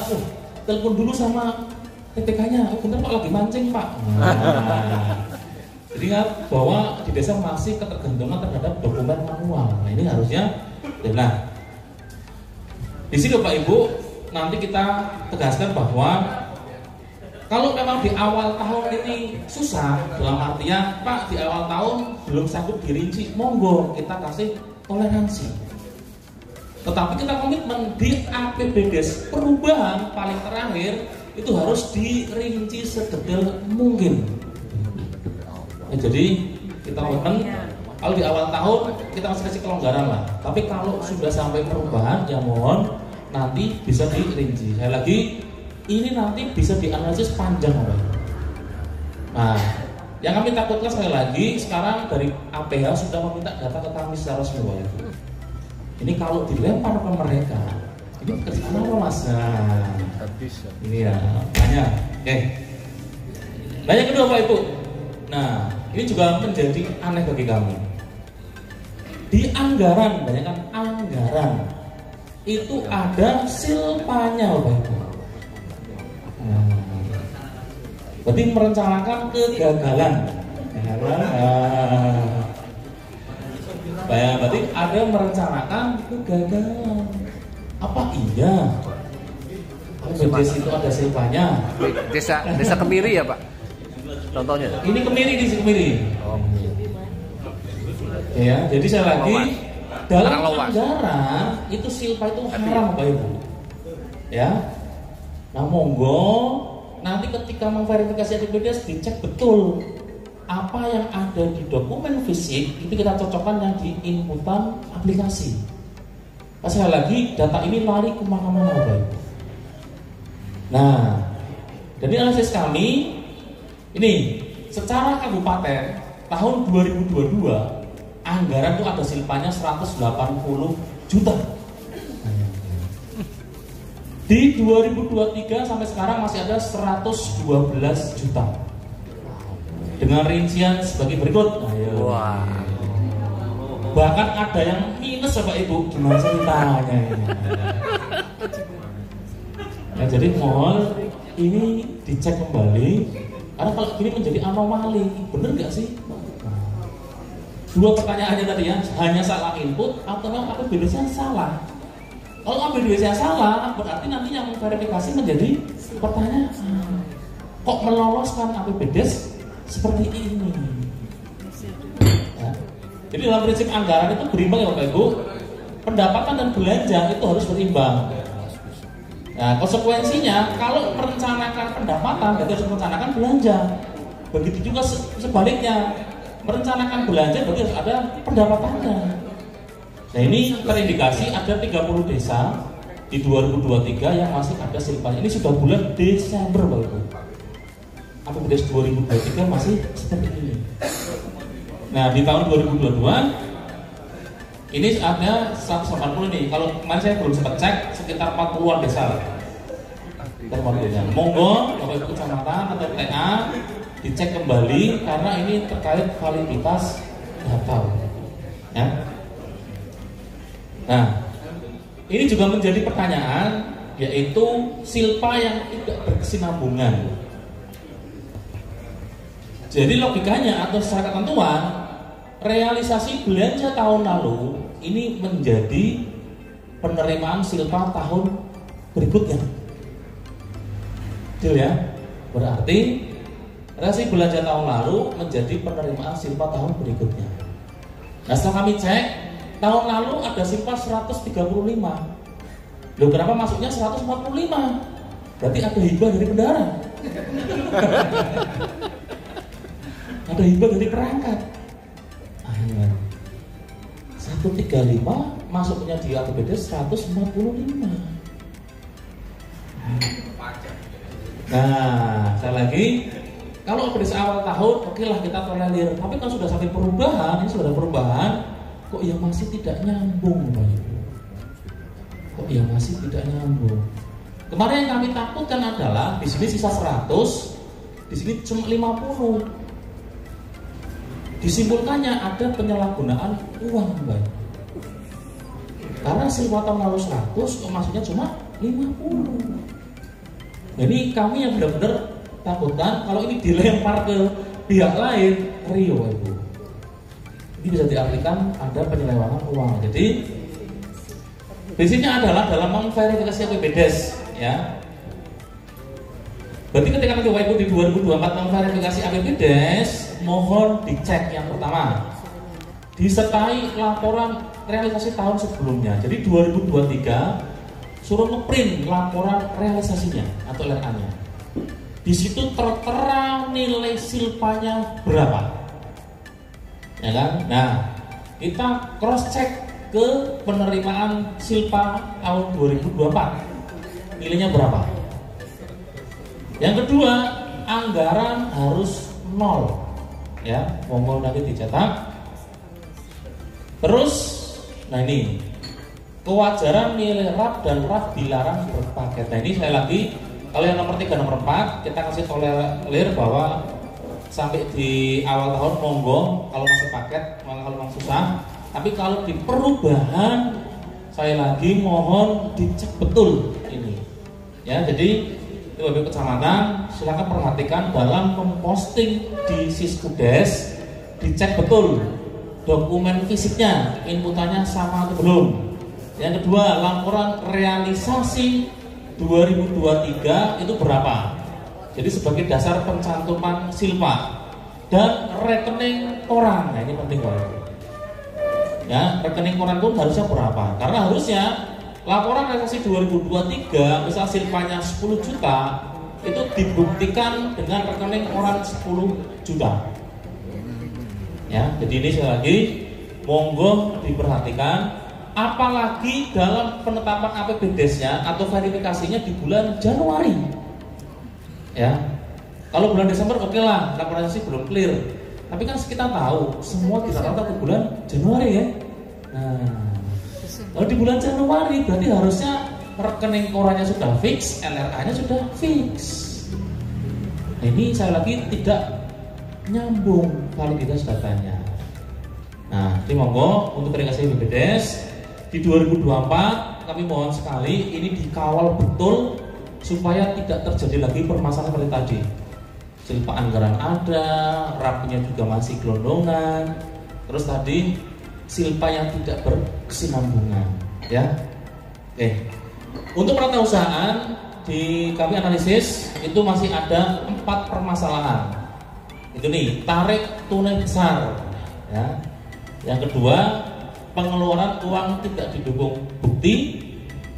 telepon dulu sama TTK-nya. Bentar Pak lagi mancing Pak. Nah, jadi ingat bahwa di desa masih ketergantungan terhadap dokumen manual. Nah ini harusnya, nah di sini Bapak Ibu nanti kita tegaskan bahwa kalau memang di awal tahun ini susah, dalam artian Pak di awal tahun belum sanggup dirinci, monggo kita kasih toleransi. Tetapi kita komitmen di APBDes perubahan paling terakhir itu harus dirinci sedetail mungkin. Jadi kita komitmen kalau di awal tahun kita masih kasih kelonggaran lah. Tapi kalau sudah sampai perubahan ya mohon nanti bisa dirinci. Saya lagi ini nanti bisa dianalisis panjang Bapak. Nah, yang kami takutkan sekali lagi sekarang dari APH sudah meminta data ke kami secara resmi Bapak. Ini kalau dilempar ke mereka, ini kerjaan apa Mas? Nah, ini ya banyak. Oke. Nah yang kedua Pak Ibu. Nah, ini juga menjadi aneh bagi kami. Di anggaran, banyak kan anggaran itu ada silpanya Bapak Ibu. Berarti merencanakan kegagalan. Berarti ada merencanakan kegagalan. Apa iya? APBDes itu ada silpanya. Desa Kemiri ya Pak? Contohnya? Ini Kemiri di Kemiri. Ya, jadi saya lagi dalam anggaran itu silpa itu haram Bapak Ibu. Ya. Nah monggo nanti ketika memverifikasi APBDes dicek betul apa yang ada di dokumen fisik itu kita cocokkan yang di inputan aplikasi. Nah, sekali lagi data ini lari kemana-mana Bapak Ibu. Nah, jadi analisis kami ini secara kabupaten tahun 2022 anggaran itu ada silpanya 180 juta. Di 2023 sampai sekarang masih ada 112 juta. Dengan rincian sebagai berikut. Wah. Bahkan ada yang minus Bapak Ibu. Gimana ceritanya ini? Ya, jadi mohon ini dicek kembali. Karena kalau ini menjadi anomali, bener nggak sih? Dua pertanyaannya tadi ya, hanya salah input atau APBDes-nya salah. Kalau APBDes-nya salah, berarti nanti yang verifikasi menjadi pertanyaan. Kok meloloskan APBDes seperti ini? Ya. Jadi dalam prinsip anggaran itu berimbang ya Bapak Ibu. Pendapatan dan belanja itu harus berimbang. Nah, konsekuensinya kalau merencanakan pendapatan berarti harus merencanakan belanja. Begitu juga sebaliknya, merencanakan belanja berarti harus ada pendapatannya. Nah ini terindikasi ada 30 desa di 2023 yang masih ada silpanya. Ini sudah bulan Desember Bapak Ibu. APBDes 2023 masih seperti ini. Nah di tahun 2022 ini ada 180 nih. Kalau kemarin saya belum sempat cek sekitar 40-an desa. Monggo Bapak Ibu kecamatan atau TA dicek kembali karena ini terkait validitas data. Ya. Nah, ini juga menjadi pertanyaan, yaitu silpa yang tidak berkesinambungan. Jadi logikanya atau secara ketentuan, realisasi belanja tahun lalu ini menjadi penerimaan silpa tahun berikutnya. Betul ya? Berarti realisasi belanja tahun lalu menjadi penerimaan silpa tahun berikutnya. Nah, setelah kami cek, tahun lalu ada silpa 135. Loh, kenapa masuknya 145? Berarti ada hibah dari bendahara. Ada hibah dari perangkat. 135 masuknya di APBD 145. Nah, saya lagi, kalau APBD awal tahun, oke lah kita tolerir. Tapi kalau sudah sampai perubahan, ini sudah perubahan, kok ya masih tidak nyambung, Bapak Ibu? Kok ya masih tidak nyambung? Kemarin yang kami takutkan adalah di sini sisa 100, di sini cuma 50. Disimpulkannya ada penyalahgunaan uang, Bapak. Karena silpa tahun lalu 100, maksudnya cuma 50. Jadi kami yang benar-benar takutkan kalau ini dilempar ke pihak lain, Rio, Ibu. Ini bisa diartikan ada penyelewengan uang. Jadi prinsipnya adalah dalam memverifikasi APBDes, ya. Berarti ketika nanti Bapak Ibu di 2024 memverifikasi APBDes, mohon dicek yang pertama, disertai laporan realisasi tahun sebelumnya. Jadi 2023 suruh ngeprint laporan realisasinya atau LRA-nya. Di situ tertera nilai silpanya berapa, ya kan? Nah, kita cross check ke penerimaan silpa tahun 2024, nilainya berapa? Yang kedua, anggaran harus 0, ya, monggo nanti dicetak. Terus, nah ini kewajaran nilai RAP dan RAP dilarang berpaket. Nah ini saya lagi, kalau yang nomor 3, nomor 4 kita kasih tolerir bahwa sampai di awal tahun monggo, kalau masih paket, kalau memang susah. Tapi kalau di perubahan, saya lagi mohon dicek betul ini. Ya, jadi Bapak Kecamatan silakan perhatikan dalam memposting di Siskudes, dicek betul dokumen fisiknya, inputannya sama atau belum. Yang kedua, laporan realisasi 2023 itu berapa? Jadi sebagai dasar pencantuman silpa dan rekening koran. Nah ini penting Bapak. Ya, rekening koran pun harusnya berapa? Karena harusnya laporan realisasi 2023 misal silpanya 10 juta itu dibuktikan dengan rekening koran 10 juta. Ya, jadi ini sekali lagi monggo diperhatikan, apalagi dalam penetapan APBDes-nya atau verifikasinya di bulan Januari. Ya. Kalau bulan Desember oke lah, laporan sih belum clear. Tapi kan kita tahu semua kita rata ke bulan Januari ya. Nah, kalau di bulan Januari berarti harusnya rekening korannya sudah fix, LRA-nya sudah fix. Nah, ini saya lagi tidak nyambung validitas datanya. Nah, ini monggo untuk verifikasi APBDes di 2024 kami mohon sekali ini dikawal betul supaya tidak terjadi lagi permasalahan seperti tadi. Silpa anggaran ada, RAP-nya juga masih gelondongan. Terus tadi silpa yang tidak berkesinambungan, ya. Oke. Untuk perusahaan di kami analisis itu masih ada 4 permasalahan. Itu nih, tarik tunai besar, ya. Yang kedua, pengeluaran uang tidak didukung bukti,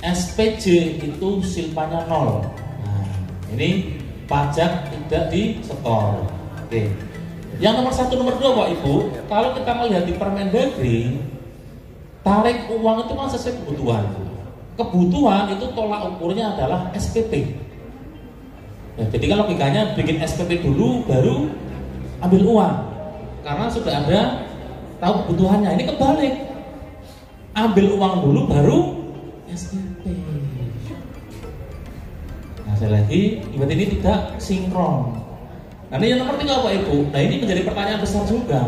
SPJ itu silpanya 0. Nah, ini pajak tidak disetor. Oke. Yang nomor 1, nomor 2 Pak Ibu, kalau kita melihat di Permendagri, tarik uang itu kan sesuai kebutuhan. Kebutuhan itu tolak ukurnya adalah SPP. Ya, jadi kan logikanya bikin SPP dulu baru ambil uang. Karena sudah ada tahu kebutuhannya. Ini kebalik. Ambil uang dulu baru SPP. Nah, saya lagi, berarti ini tidak sinkron. Nah ini yang nomor 3 Bapak Ibu. Nah ini menjadi pertanyaan besar juga.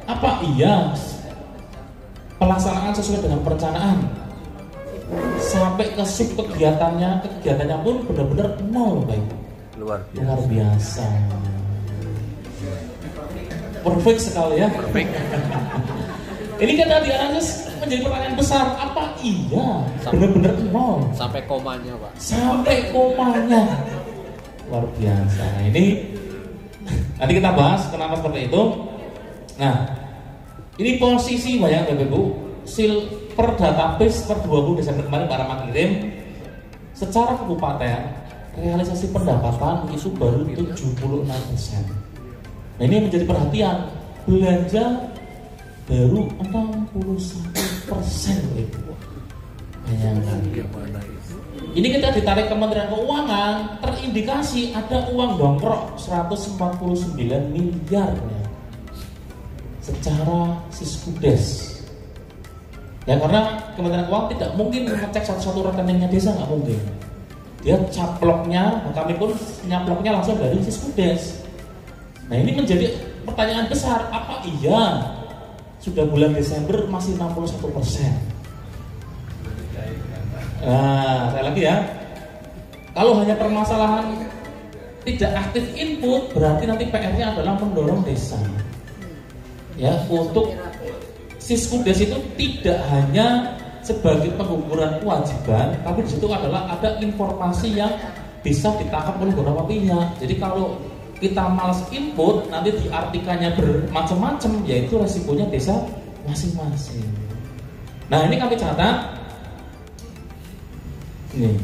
Apa iya pelaksanaan sesuai dengan perencanaan? Sampai ke sub kegiatannya pun benar-benar nol Bapak Ibu. Luar biasa. Perfect sekali ya. Perfect. Ini kan tadi analisis menjadi pertanyaan besar. Apa iya benar-benar nol? Sampai komanya Pak. Sampai komanya. Luar biasa. Nah ini nanti kita bahas kenapa seperti itu. Nah ini posisi bayang Bapak Ibu sil per database per 20 Desember kemarin Pak Rahmat kirim secara kabupaten realisasi pendapatan itu baru 76%. Nah ini menjadi perhatian, belanja baru 61%. Bayangkan. Ini kita ditarik Kementerian Keuangan, terindikasi ada uang dongkrok 149 miliar secara Siskudes. Ya karena Kementerian Keuangan tidak mungkin mengecek satu-satu rekeningnya desa, nggak mungkin. Dia caploknya, kami pun nyaploknya langsung dari Siskudes. Nah ini menjadi pertanyaan besar, apa iya sudah bulan Desember masih 61%? Nah, saya lagi ya. Kalau hanya permasalahan tidak aktif input, berarti nanti PR-nya adalah mendorong desa. Ya, untuk Siskudes itu tidak hanya sebagai pengukuran kewajiban, tapi di situ adalah ada informasi yang bisa ditangkap oleh beberapa pihak. Jadi kalau kita malas input, nanti diartikannya bermacam-macam, yaitu resikonya desa masing-masing. Nah ini kami catat. Nih,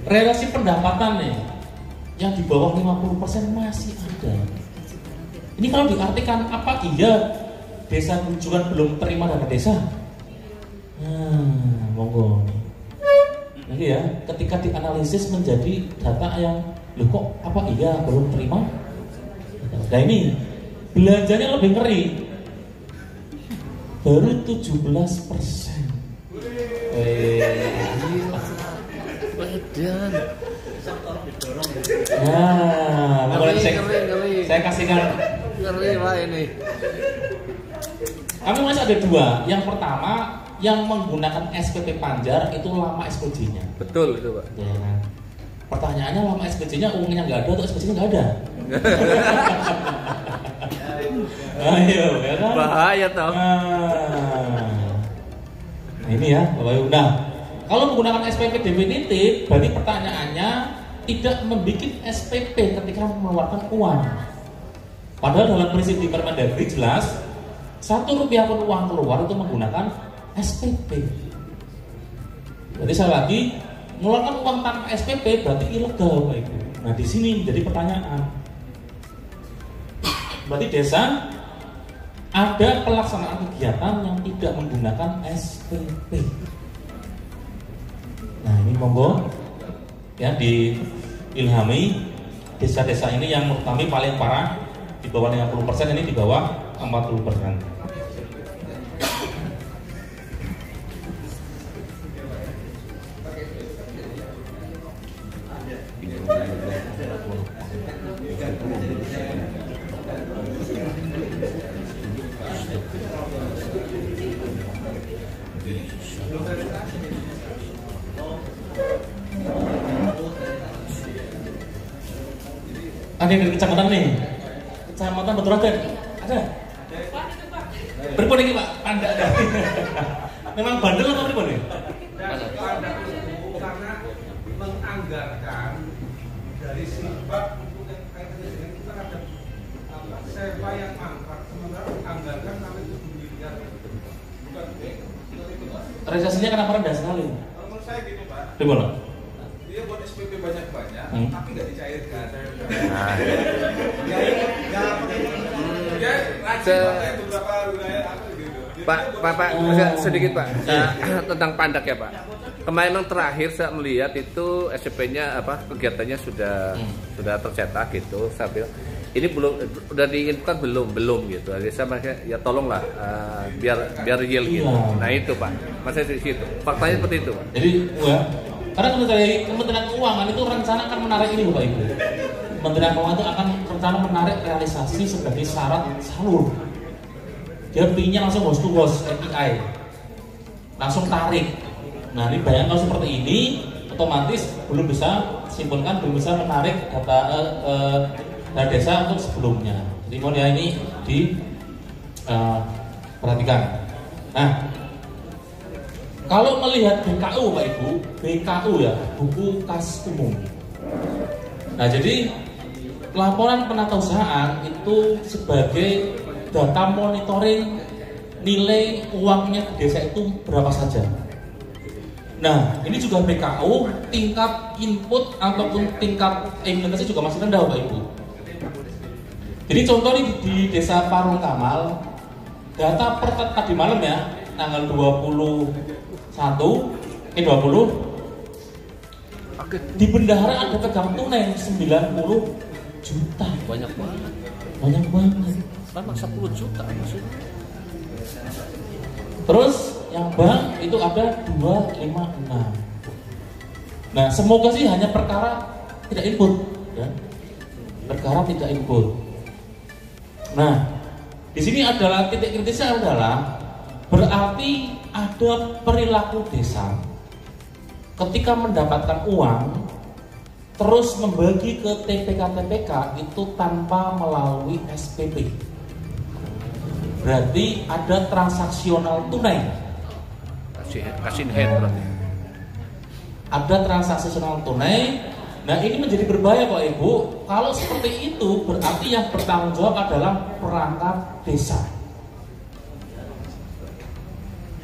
relasi pendapatan nih yang di bawah 50% masih ada. Ini kalau diartikan apa iya desa kunjungan belum terima dana desa? Monggo. Nanti ya, ketika dianalisis menjadi data yang loh kok apa iya belum terima? Nah ini belanjanya lebih ngeri, baru 17%. Nah, saya kasihkan ngeri Pak ini. Kami masih ada 2. Yang pertama yang menggunakan SPP Panjar itu lama SPJ-nya. Betul itu Pak. Ya, kan? Pertanyaannya lama SPJ-nya uangnya nggak ada atau SPJ-nya nggak ada? Ayo, ya kan? Bahaya tau. Nah, ini ya, Bapak Ibu. Nah, kalau menggunakan SPP definitif, berarti pertanyaannya tidak membuat SPP ketika mengeluarkan uang. Padahal dalam prinsip di Permendagri jelas, Rp1 pun uang keluar itu menggunakan SPP. Berarti saya lagi mengeluarkan uang tanpa SPP berarti ilegal, Pak Ibu. Nah di sini menjadi pertanyaan. Berarti desa ada pelaksanaan kegiatan yang tidak menggunakan SPP. Nah ini monggo ya diilhami desa-desa ini yang menurut kami paling parah, di bawah 50%, ini di bawah 40%. Ada yang dari kecamatan nih, kecamatan Baturaden, ada? Berpon ini Pak, Anda ada? Memang bandel atau berpon nih? Karena menganggarkan dari sifat untuk yang kaitannya dengan kita ada sewa yang mangkrak, sementara menganggarkan sampai 7 miliar. Bukan realisasinya kenapa rendah sekali? Menurut saya gini Pak. Gimana? Dia buat SPP banyak-banyak, tapi nggak dicairkan. Beberapa wilayah gitu. Pak, sedikit Pak tentang Pandak ya Pak. Kemarin yang terakhir saya melihat itu SPP-nya kegiatannya sudah tercetak gitu. Saya bilang ini belum udah diinfokan belum gitu. Jadi saya ya tolonglah biar real gitu. Nah itu Pak, masih di situ. Faktanya seperti itu Pak. Jadi karena Kementerian Keuangan itu rencana akan menarik ini Bapak Ibu. Kementerian Keuangan itu akan rencana menarik realisasi sebagai syarat salur. Dia pinginnya langsung host to host API, langsung tarik. Nah ini bayangkan kalau seperti ini, otomatis belum bisa simpulkan, belum bisa menarik data desa untuk sebelumnya. Jadi mohon ya ini perhatikan. Nah, kalau melihat BKU Pak Ibu, BKU ya, buku kas umum. Nah jadi laporan penatausahaan itu sebagai data monitoring nilai uangnya di desa itu berapa saja. Nah ini juga BKU tingkat input ataupun tingkat implementasi juga masih rendah Pak Ibu. Jadi contoh di desa Parung Kamal, data per tadi malam ya, tanggal 20 di bendahara ada pegang tunai 90 juta. Banyak banget. Banyak banget. Sama 10 juta maksudnya. Terus yang bank itu ada 256. Nah semoga sih hanya perkara tidak input ya. Perkara tidak input. Nah di sini adalah titik kritisnya adalah berarti ada perilaku desa ketika mendapatkan uang terus membagi ke TPK itu tanpa melalui SPP. Berarti ada transaksional tunai. Kasih head berarti. Ada transaksional tunai. Nah ini menjadi berbahaya Pak Ibu. Kalau seperti itu berarti yang bertanggung jawab adalah perangkat desa.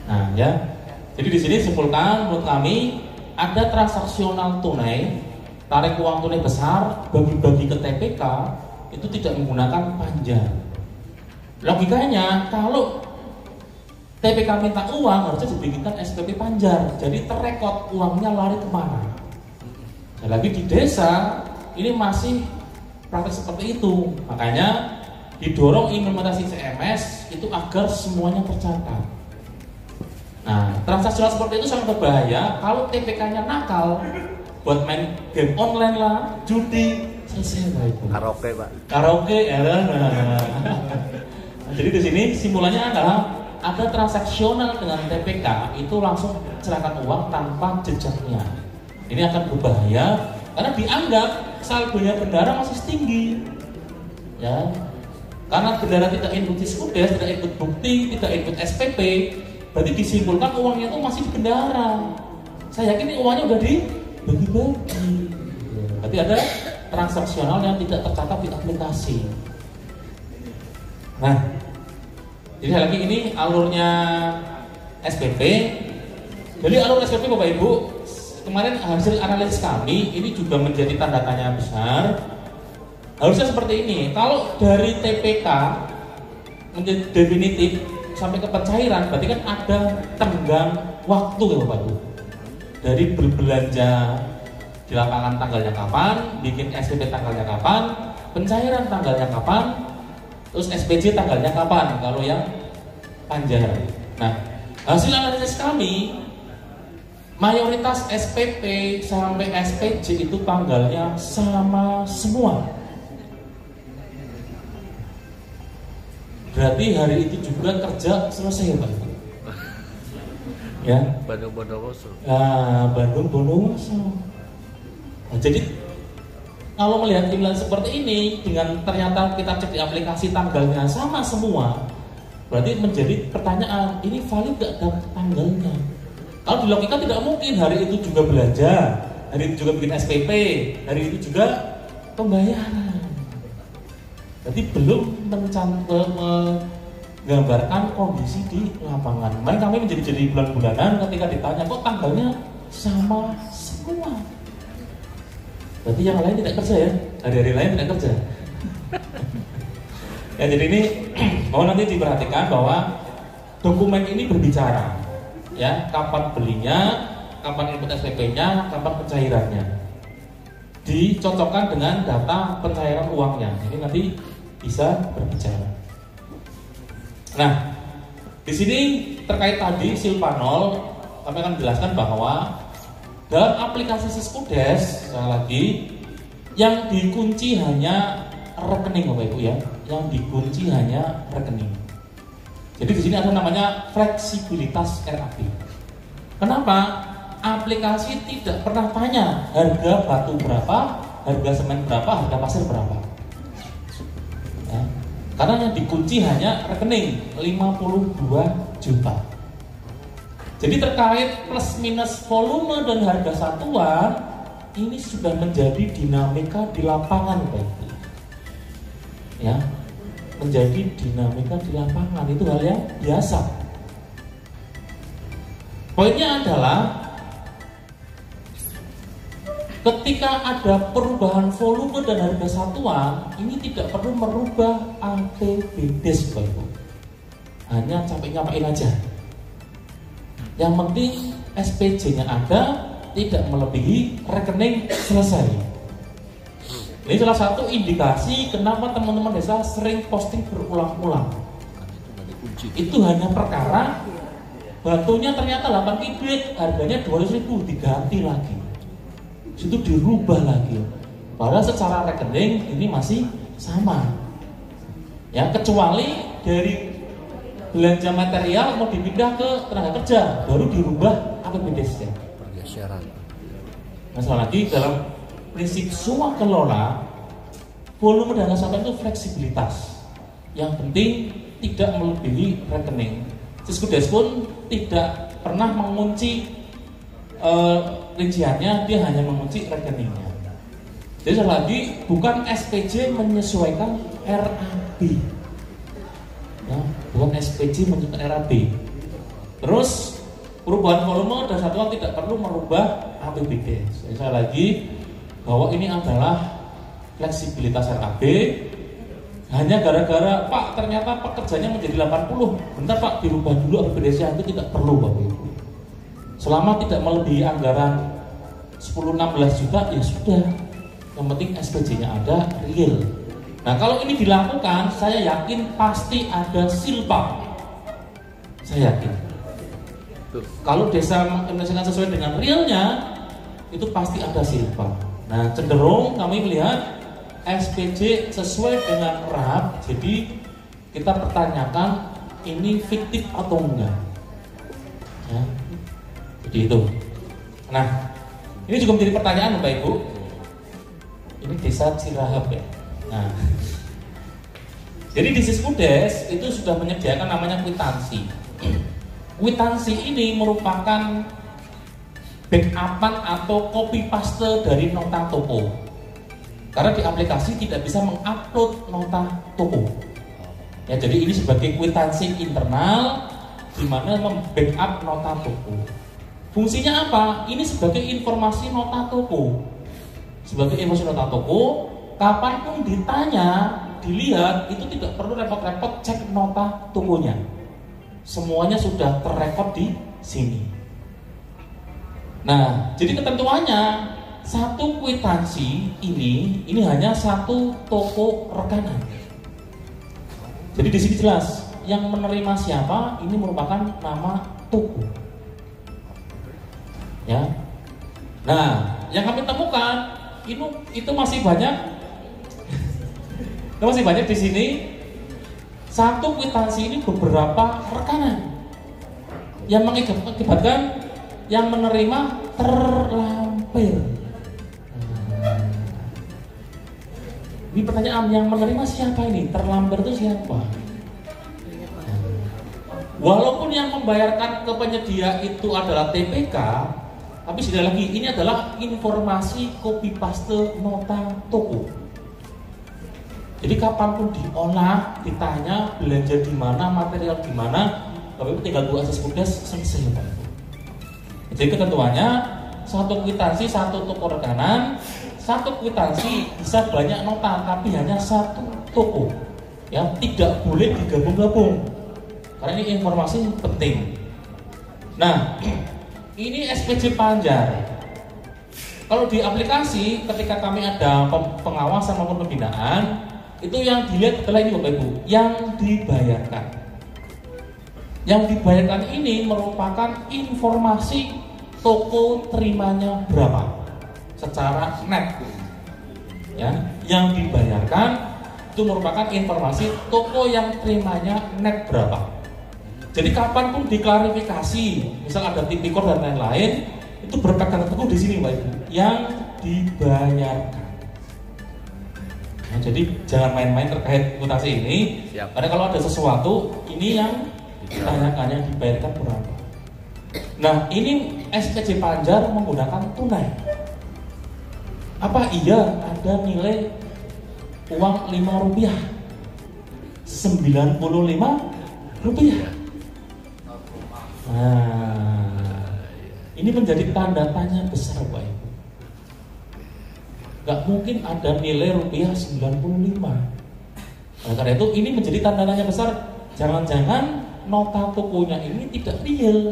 Nah ya, jadi di sini simpulkan menurut kami ada transaksional tunai, tarik uang tunai besar, bagi-bagi ke TPK itu tidak menggunakan panja. Logikanya kalau TPK minta uang harusnya dibikinkan SPP panjar, jadi terrekod uangnya lari kemana. Dan lagi di desa ini masih praktek seperti itu, makanya didorong implementasi CMS itu agar semuanya tercatat. Nah, transaksional seperti itu sangat berbahaya kalau TPK-nya nakal, buat main game online lah, judi, selesai Pak Ibu. Karaoke Pak. Karaoke, jadi di sini simpulannya adalah ada transaksional dengan TPK itu langsung serahkan uang tanpa jejaknya. Ini akan berbahaya karena dianggap saldonya bendara masih tinggi, ya. Karena bendara tidak input Siskudes, tidak input bukti, tidak input SPP. Berarti disimpulkan uangnya itu masih di bendara. Saya yakin ini uangnya udah dibagi-bagi. Berarti ada transaksional yang tidak tercatat di aplikasi. Nah, jadi lagi ini alurnya SPP. Jadi alur SPP Bapak Ibu, kemarin hasil analisis kami ini juga menjadi tanda tanya besar. Harusnya seperti ini. Kalau dari TPK menjadi definitif sampai ke pencairan, berarti kan ada tenggang waktu ya Bapak Ibu. Dari berbelanja di lapangan tanggalnya kapan, bikin SPP tanggalnya kapan, pencairan tanggalnya kapan, terus SPJ tanggalnya kapan kalau yang panjar. Nah, hasil analisis kami mayoritas SPP sampai SPJ itu tanggalnya sama semua. Berarti hari itu juga kerja selesai Pak. Ya. Bandung Bondowoso. Nah, Bandung Bondowoso. Nah, jadi kalau melihat imlan seperti ini dengan ternyata kita cek di aplikasi tanggalnya sama semua, berarti menjadi pertanyaan, ini valid gak tanggalnya? Kalau di logika tidak mungkin hari itu juga belanja, hari itu juga bikin SPP, hari itu juga pembayaran. Berarti belum menggambarkan kondisi di lapangan. Makanya kami menjadi bulan-bulanan ketika ditanya kok tanggalnya sama semua. Berarti yang lain tidak kerja ya, hari-hari lain tidak kerja. Ya jadi ini mohon nanti diperhatikan bahwa dokumen ini berbicara, ya kapan belinya, kapan input SPP-nya, kapan pencairannya. Dicocokkan dengan data pencairan uangnya. Ini nanti bisa berbicara. Nah, di sini terkait tadi Silpanol, kami akan menjelaskan bahwa dalam aplikasi Siskudes, sekali lagi, yang dikunci hanya rekening Bapak Ibu ya, yang dikunci hanya rekening. Jadi di sini ada namanya fleksibilitas RAB. Kenapa? Aplikasi tidak pernah tanya harga batu berapa, harga semen berapa, harga pasir berapa. Ya. Karena yang dikunci hanya rekening 52 juta. Jadi terkait plus minus volume dan harga satuan, ini sudah menjadi dinamika di lapangan Bapak Ibu. Ya, menjadi dinamika di lapangan itu hal yang biasa. Poinnya adalah ketika ada perubahan volume dan harga satuan, ini tidak perlu merubah APBDes Bapak Ibu. Hanya capek-nyapain aja. Yang penting SPJ-nya ada, tidak melebihi rekening, selesai. Ini salah satu indikasi kenapa teman-teman desa sering posting berulang-ulang. Itu hanya perkara batunya ternyata 8 kubik, harganya 200.000, diganti lagi. Itu dirubah lagi. Padahal secara rekening ini masih sama. Ya, kecuali dari belanja material mau dipindah ke tenaga kerja, baru dirubah APBDes-nya. Pergeseran. Masalah lagi dalam prinsip swakelola, volume dana satuan itu fleksibilitas. Yang penting tidak melebihi rekening. Siskudes pun tidak pernah mengunci rinciannya, dia hanya mengunci rekeningnya. Jadi sekali lagi bukan SPJ menyesuaikan RAB, ya, bukan SPJ menyesuaikan RAB. Terus perubahan volume dan satuan tidak perlu merubah APBD. Sekali lagi bahwa ini adalah fleksibilitas RAB. Hanya gara-gara Pak ternyata pekerjanya menjadi 80, bentar Pak dirubah dulu APBD-nya, itu tidak perlu Bapak Ibu. Selama tidak melebihi anggaran 10-16 juta ya sudah. Yang penting SPJ-nya ada, real. Nah kalau ini dilakukan, saya yakin pasti ada silpa. Saya yakin. Kalau desa mengimplementasikan sesuai dengan realnya, itu pasti ada silpa. Nah cenderung kami melihat SPJ sesuai dengan RAB. Jadi kita pertanyakan ini fiktif atau enggak. Ya. Jadi itu. Nah, ini juga menjadi pertanyaan Bapak Ibu. Ini desa Cirahap ya. Nah, jadi di Siskudes itu sudah menyediakan namanya kwitansi. Kwitansi ini merupakan backupan atau copy paste dari nota toko. Karena di aplikasi tidak bisa mengupload nota toko. Ya, jadi ini sebagai kwitansi internal di mana membackup nota toko. Fungsinya apa? Ini sebagai informasi nota toko. Sebagai informasi nota toko, kapanpun ditanya, dilihat, itu tidak perlu repot-repot cek nota tokonya. Semuanya sudah terrekod di sini. Nah, jadi ketentuannya satu kwitansi ini hanya satu toko rekanan. Jadi di sini jelas yang menerima siapa, ini merupakan nama toko. Ya. Nah, yang kami temukan itu masih banyak. Itu masih banyak di sini. Satu kwitansi ini beberapa rekanan yang mengakibatkan yang menerima terlampir. Ini pertanyaan, yang menerima siapa ini? Terlampir itu siapa? Walaupun yang membayarkan ke penyedia itu adalah TPK, tapi sekali lagi ini adalah informasi copy paste nota toko. Jadi kapanpun diolah, ditanya belanja di mana, material di mana, Bapak Ibu tinggal buat Siskudes, selesai Bapak Ibu. Jadi ketentuannya satu kwitansi satu toko rekanan, satu kwitansi bisa banyak nota tapi hanya satu toko. Ya, tidak boleh digabung-gabung. Karena ini informasi penting. Nah, ini SPJ Panjar. Kalau di aplikasi ketika kami ada pengawasan maupun pembinaan, itu yang dilihat adalah ini Bapak Ibu, yang dibayarkan. Yang dibayarkan ini merupakan informasi toko terimanya berapa secara net. Ya, yang dibayarkan itu merupakan informasi toko yang terimanya net berapa. Jadi kapanpun diklarifikasi, misal ada tipikor dan lain-lain, itu berpegang teguh di sini Pak Ibu, yang dibayarkan. Nah, jadi jangan main-main terkait mutasi ini. Siap. Karena kalau ada sesuatu, ini yang ditanyakan yang dibayarkan berapa. Nah, ini SPJ Panjar menggunakan tunai. Apa iya ada nilai uang Rp5? 95 rupiah. Nah, ini menjadi tanda tanya besar Pak Ibu. Gak mungkin ada nilai rupiah 95. Nah, karena itu ini menjadi tanda tanya besar. Jangan-jangan nota tokonya ini tidak real.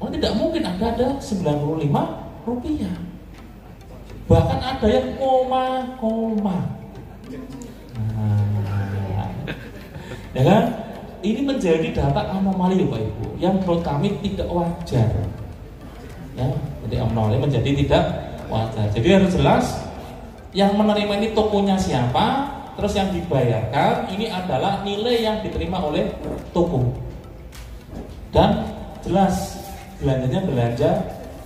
Oh, tidak mungkin ada 95 rupiah. Bahkan ada yang koma. Nah, ya kan? Ini menjadi data anomali Pak Ibu, yang menurut kami tidak wajar. Ya, jadi anomali menjadi tidak wajar. Jadi harus jelas yang menerima ini tokonya siapa, terus yang dibayarkan ini adalah nilai yang diterima oleh toko. Dan jelas belanjanya belanja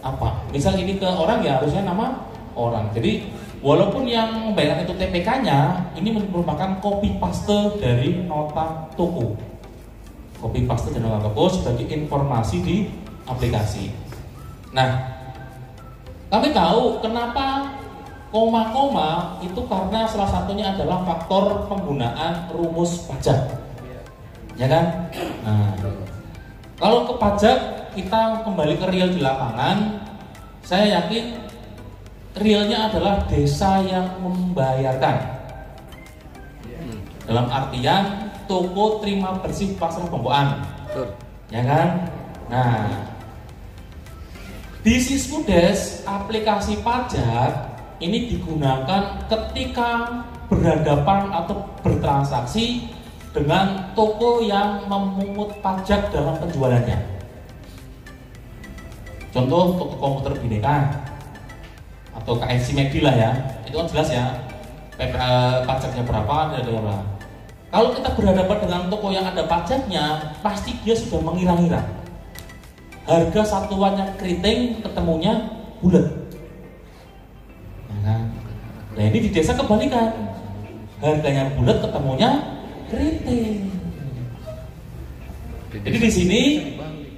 apa. Misal ini ke orang ya harusnya nama orang. Jadi walaupun yang membayarkan itu TPK-nya, ini merupakan copy paste dari nota toko. Copy paste dari nota toko sebagai informasi di aplikasi. Nah, kami tahu kenapa koma-koma itu karena salah satunya adalah faktor penggunaan rumus pajak. Ya kan? Nah, kalau ke pajak kita kembali ke real di lapangan, saya yakin realnya adalah desa yang membayarkan. Dalam artian toko terima bersih pasar pembukaan. Ya kan? Nah, di Siskudes aplikasi pajak ini digunakan ketika berhadapan atau bertransaksi dengan toko yang memungut pajak dalam penjualannya. Contoh toko komputer Bineka atau KFC McD lah ya, itu kan jelas ya pajaknya berapa dan berapa. Kalau kita berhadapan dengan toko yang ada pajaknya, pasti dia sudah mengira-ngira. Harga satuannya keriting, ketemunya bulat. Nah ini di desa kebalikan. Harganya bulat, ketemunya keriting. Jadi di sini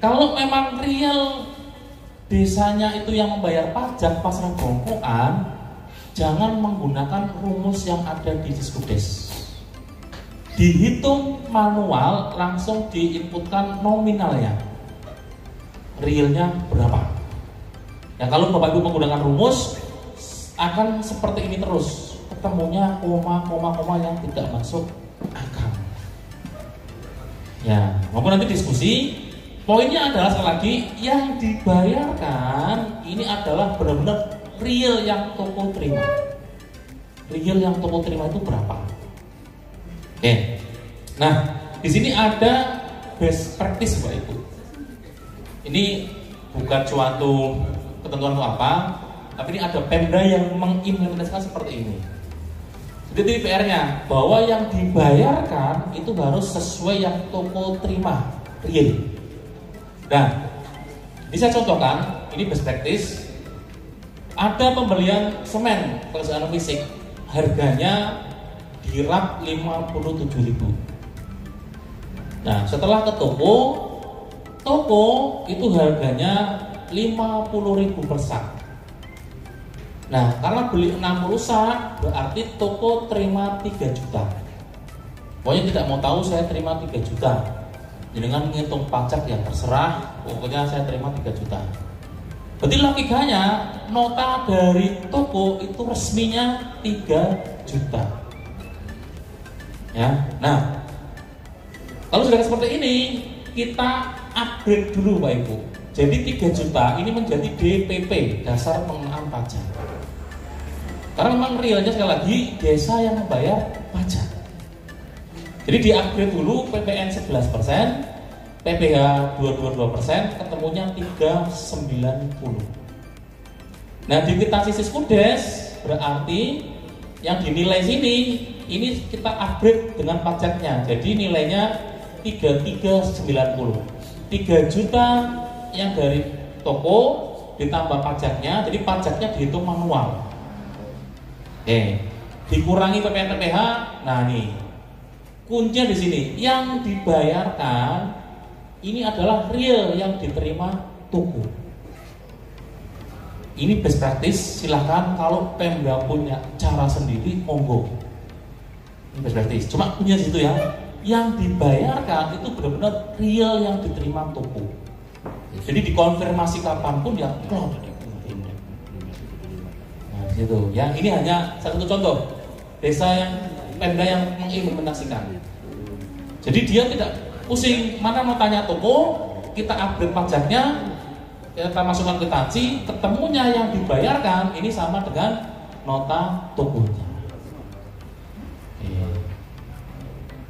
kalau memang real desanya itu yang membayar pajak pasar bongkoan, jangan menggunakan rumus yang ada di Siskudes. Dihitung manual, langsung diinputkan nominalnya, realnya berapa. Ya kalau Bapak Ibu menggunakan rumus akan seperti ini terus, ketemunya koma yang tidak masuk akal. Ya, maupun nanti diskusi. Poinnya adalah sekali lagi yang dibayarkan ini adalah benar-benar real yang toko terima. Real yang toko terima itu berapa? Oke. Nah, di sini ada best practice Bapak Ibu. Ini bukan suatu ketentuan atau apa, tapi ini ada Pemda yang mengimplementasikan seperti ini. Jadi PR-nya bahwa yang dibayarkan itu harus sesuai yang toko terima real. Nah, bisa contohkan ini best practice. Ada pembelian semen perusahaan fisik, harganya di rak 57.000. Nah, setelah ke toko itu harganya 50.000 per sak. Nah, karena beli 60 sak berarti toko terima 3 juta. Pokoknya tidak mau tahu saya terima 3 juta. Dengan menghitung pajak ya terserah, pokoknya saya terima 3 juta. Berarti logikanya nota dari toko itu resminya 3 juta. Ya, nah kalau sudah seperti ini kita upgrade dulu Pak Ibu. Jadi 3 juta ini menjadi DPP, dasar pengenaan pajak. Karena memang realnya sekali lagi desa yang membayar pajak. Jadi di upgrade dulu PPN 11%, PPh 22%, ketemunya 390. Nah di kwitansi Siskudes berarti yang dinilai sini ini kita upgrade dengan pajaknya. Jadi nilainya 3390. 3 juta yang dari toko ditambah pajaknya, jadi pajaknya dihitung manual. Oke, dikurangi PPN/PPh. Nah nih, kuncinya di sini. Yang dibayarkan ini adalah real yang diterima toko. Ini best practice. Silahkan kalau Pemda punya cara sendiri, monggo. Ini best practice. Cuma punya situ ya. Yang dibayarkan itu benar-benar real yang diterima toko. Jadi dikonfirmasi kapanpun ya klop. Nah gitu. Yang ini hanya satu contoh desa yang Pemda yang mengimplementasikan. Jadi dia tidak pusing mana mau tanya toko, kita upgrade pajaknya, kita masukkan ke taksi, ketemunya yang dibayarkan ini sama dengan nota tokonya.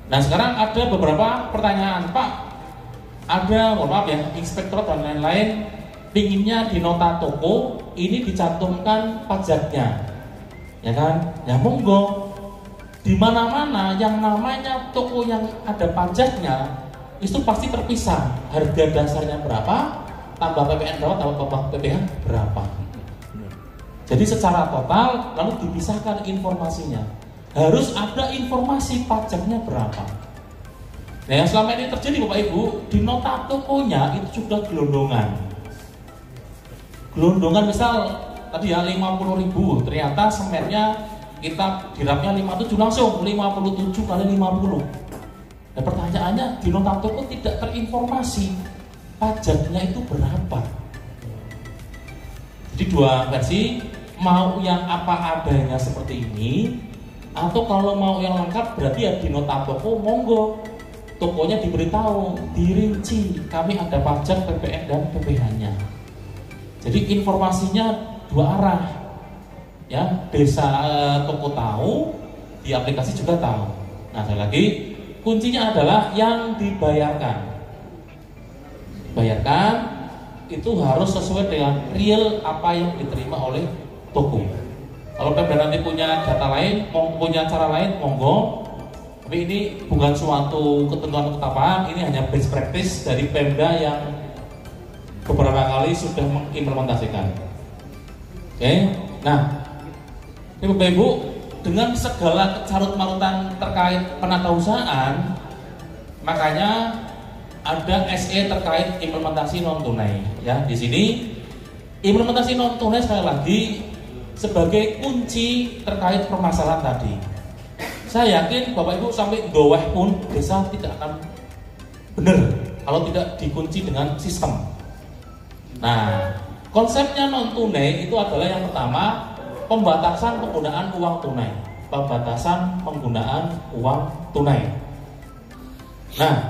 Nah sekarang ada beberapa pertanyaan, Pak. Ada, mohon maaf ya, inspektor dan lain-lain pinginnya di nota toko ini dicantumkan pajaknya, ya kan? Ya monggo. Di mana-mana yang namanya toko yang ada pajaknya itu pasti terpisah. Harga dasarnya berapa, tambah PPN berapa, tambah PPH berapa. Jadi secara total lalu dipisahkan informasinya. Harus ada informasi pajaknya berapa. Nah yang selama ini terjadi Bapak Ibu, di nota tokonya itu sudah gelondongan. Gelondongan misal tadi ya 50.000, ternyata semennya kita dirapnya 57 langsung 57 kali 50. Nah pertanyaannya di nota toko tidak terinformasi pajaknya itu berapa. Jadi dua versi, mau yang apa adanya seperti ini, atau kalau mau yang lengkap berarti ya di nota toko monggo. Tokonya diberitahu, dirinci, kami ada pajak, PPN dan PPh-nya. Jadi informasinya dua arah, ya desa toko tahu, di aplikasi juga tahu. Nah sekali lagi kuncinya adalah yang dibayarkan. Bayarkan itu harus sesuai dengan real apa yang diterima oleh toko. Kalau Pemda nanti punya data lain, punya cara lain, monggo. Tapi ini bukan suatu ketentuan ketetapan, ini hanya best practice dari Pemda yang beberapa kali sudah mengimplementasikan. Oke, nah, ini Bapak Ibu, dengan segala kecarut-marutan terkait penatausahaan, makanya ada SE terkait implementasi non tunai. Ya, di sini implementasi non tunai sekali lagi sebagai kunci terkait permasalahan tadi. Saya yakin Bapak Ibu sampai goweh pun desa tidak akan benar kalau tidak dikunci dengan sistem. Nah, konsepnya non tunai itu adalah yang pertama pembatasan penggunaan uang tunai. Pembatasan penggunaan uang tunai. Nah,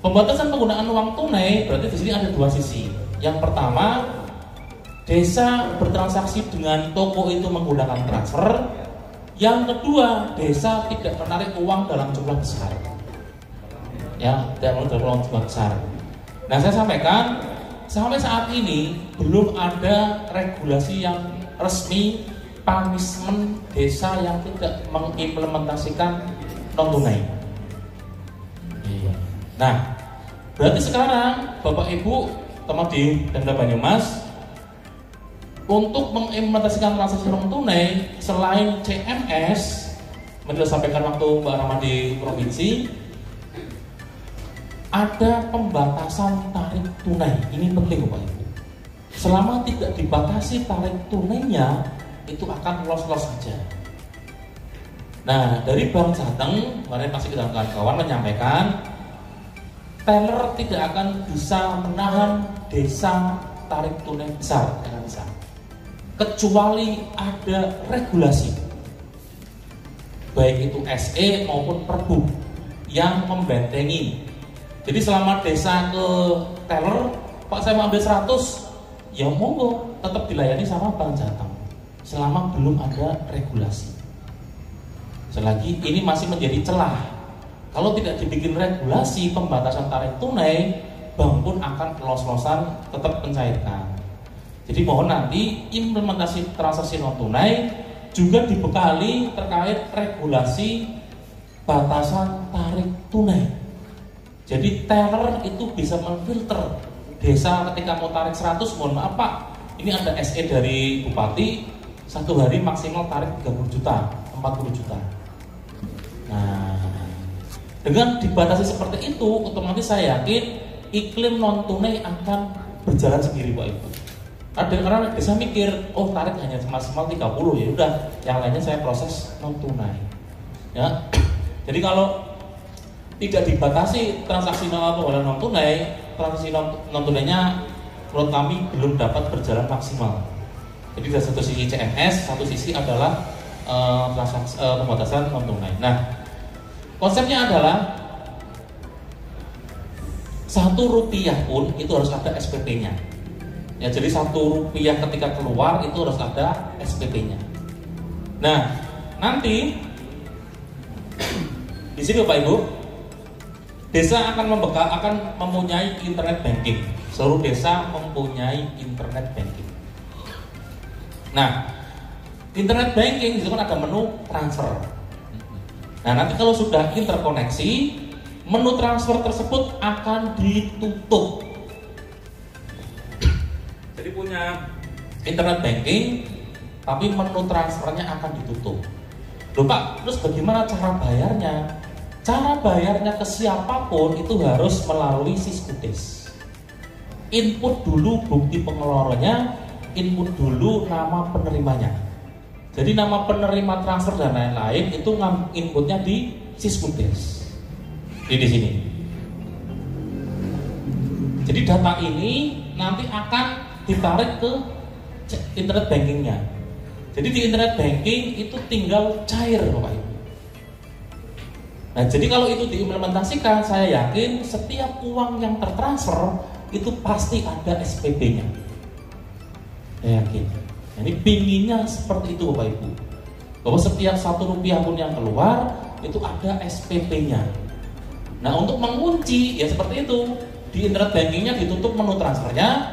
pembatasan penggunaan uang tunai berarti di sini ada dua sisi. Yang pertama, desa bertransaksi dengan toko itu menggunakan transfer. Yang kedua, desa tidak menarik uang dalam jumlah besar. Ya, tidak menarik dalam jumlah besar. Nah, saya sampaikan sampai saat ini belum ada regulasi yang resmi punishment desa yang tidak mengimplementasikan non tunai. Nah, berarti sekarang Bapak Ibu teman di Pemda Banyumas untuk mengimplementasikan transaksi non tunai selain CMS, yang disampaikan waktu Mbak Rahma di provinsi, ada pembatasan tarif tunai. Ini penting Bapak Ibu. Selama tidak dibatasi tarif tunainya, itu akan los-los saja. Nah, dari Bank Jateng, kemarin pasti kita kawan menyampaikan, teller tidak akan bisa menahan desa tarif tunai besar, tidak bisa. Kecuali ada regulasi, baik itu SE maupun Perbu yang membentengi. Jadi selama desa ke teller, Pak saya mau ambil 100, ya monggo tetap dilayani sama Bank Jateng. Selama belum ada regulasi. Selagi ini masih menjadi celah. Kalau tidak dibikin regulasi pembatasan tarif tunai, bank pun akan los-losan tetap mencairkan. Jadi mohon nanti implementasi transaksi non tunai juga dibekali terkait regulasi batasan tarik tunai. Jadi teller itu bisa memfilter desa ketika mau tarik 100, mohon maaf Pak, ini ada SE dari Bupati, 1 hari maksimal tarik 30 juta, 40 juta. Nah, dengan dibatasi seperti itu, otomatis saya yakin iklim non tunai akan berjalan sendiri Pak Ibu. Karena desa mikir, oh tarik hanya maksimal 30, ya udah, yang lainnya saya proses non tunai. Ya, jadi kalau tidak dibatasi transaksi non tunai, transaksi non tunainya menurut kami belum dapat berjalan maksimal. Jadi dari satu sisi CMS, satu sisi adalah transaksi pembatasan non tunai. Nah, konsepnya adalah Rp1 pun itu harus ada SPP-nya. Ya, jadi Rp1 ketika keluar itu harus ada SPP-nya. Nah, nanti di sini Bapak Ibu, desa akan mempunyai internet banking. Seluruh desa mempunyai internet banking. Nah, internet banking itu kan ada menu transfer. Nah, nanti kalau sudah interkoneksi, menu transfer tersebut akan ditutup. Jadi punya internet banking, tapi menu transfernya akan ditutup. Loh Pak, terus bagaimana cara bayarnya? Cara bayarnya ke siapapun itu harus melalui Siskudes. Input dulu bukti pengeluarannya, input dulu nama penerimanya. Jadi nama penerima transfer dan lain-lain itu inputnya di Siskudes. Di sini. Jadi data ini nanti akan ditarik ke internet bankingnya. Jadi di internet banking itu tinggal cair Bapak Ibu. Nah, jadi kalau itu diimplementasikan, saya yakin setiap uang yang tertransfer itu pasti ada SPP-nya. Saya yakin. Jadi pinginnya seperti itu Bapak Ibu. Bahwa setiap Rp1 pun yang keluar itu ada SPP-nya. Nah, untuk mengunci ya seperti itu. Di internet bankingnya ditutup menu transfernya.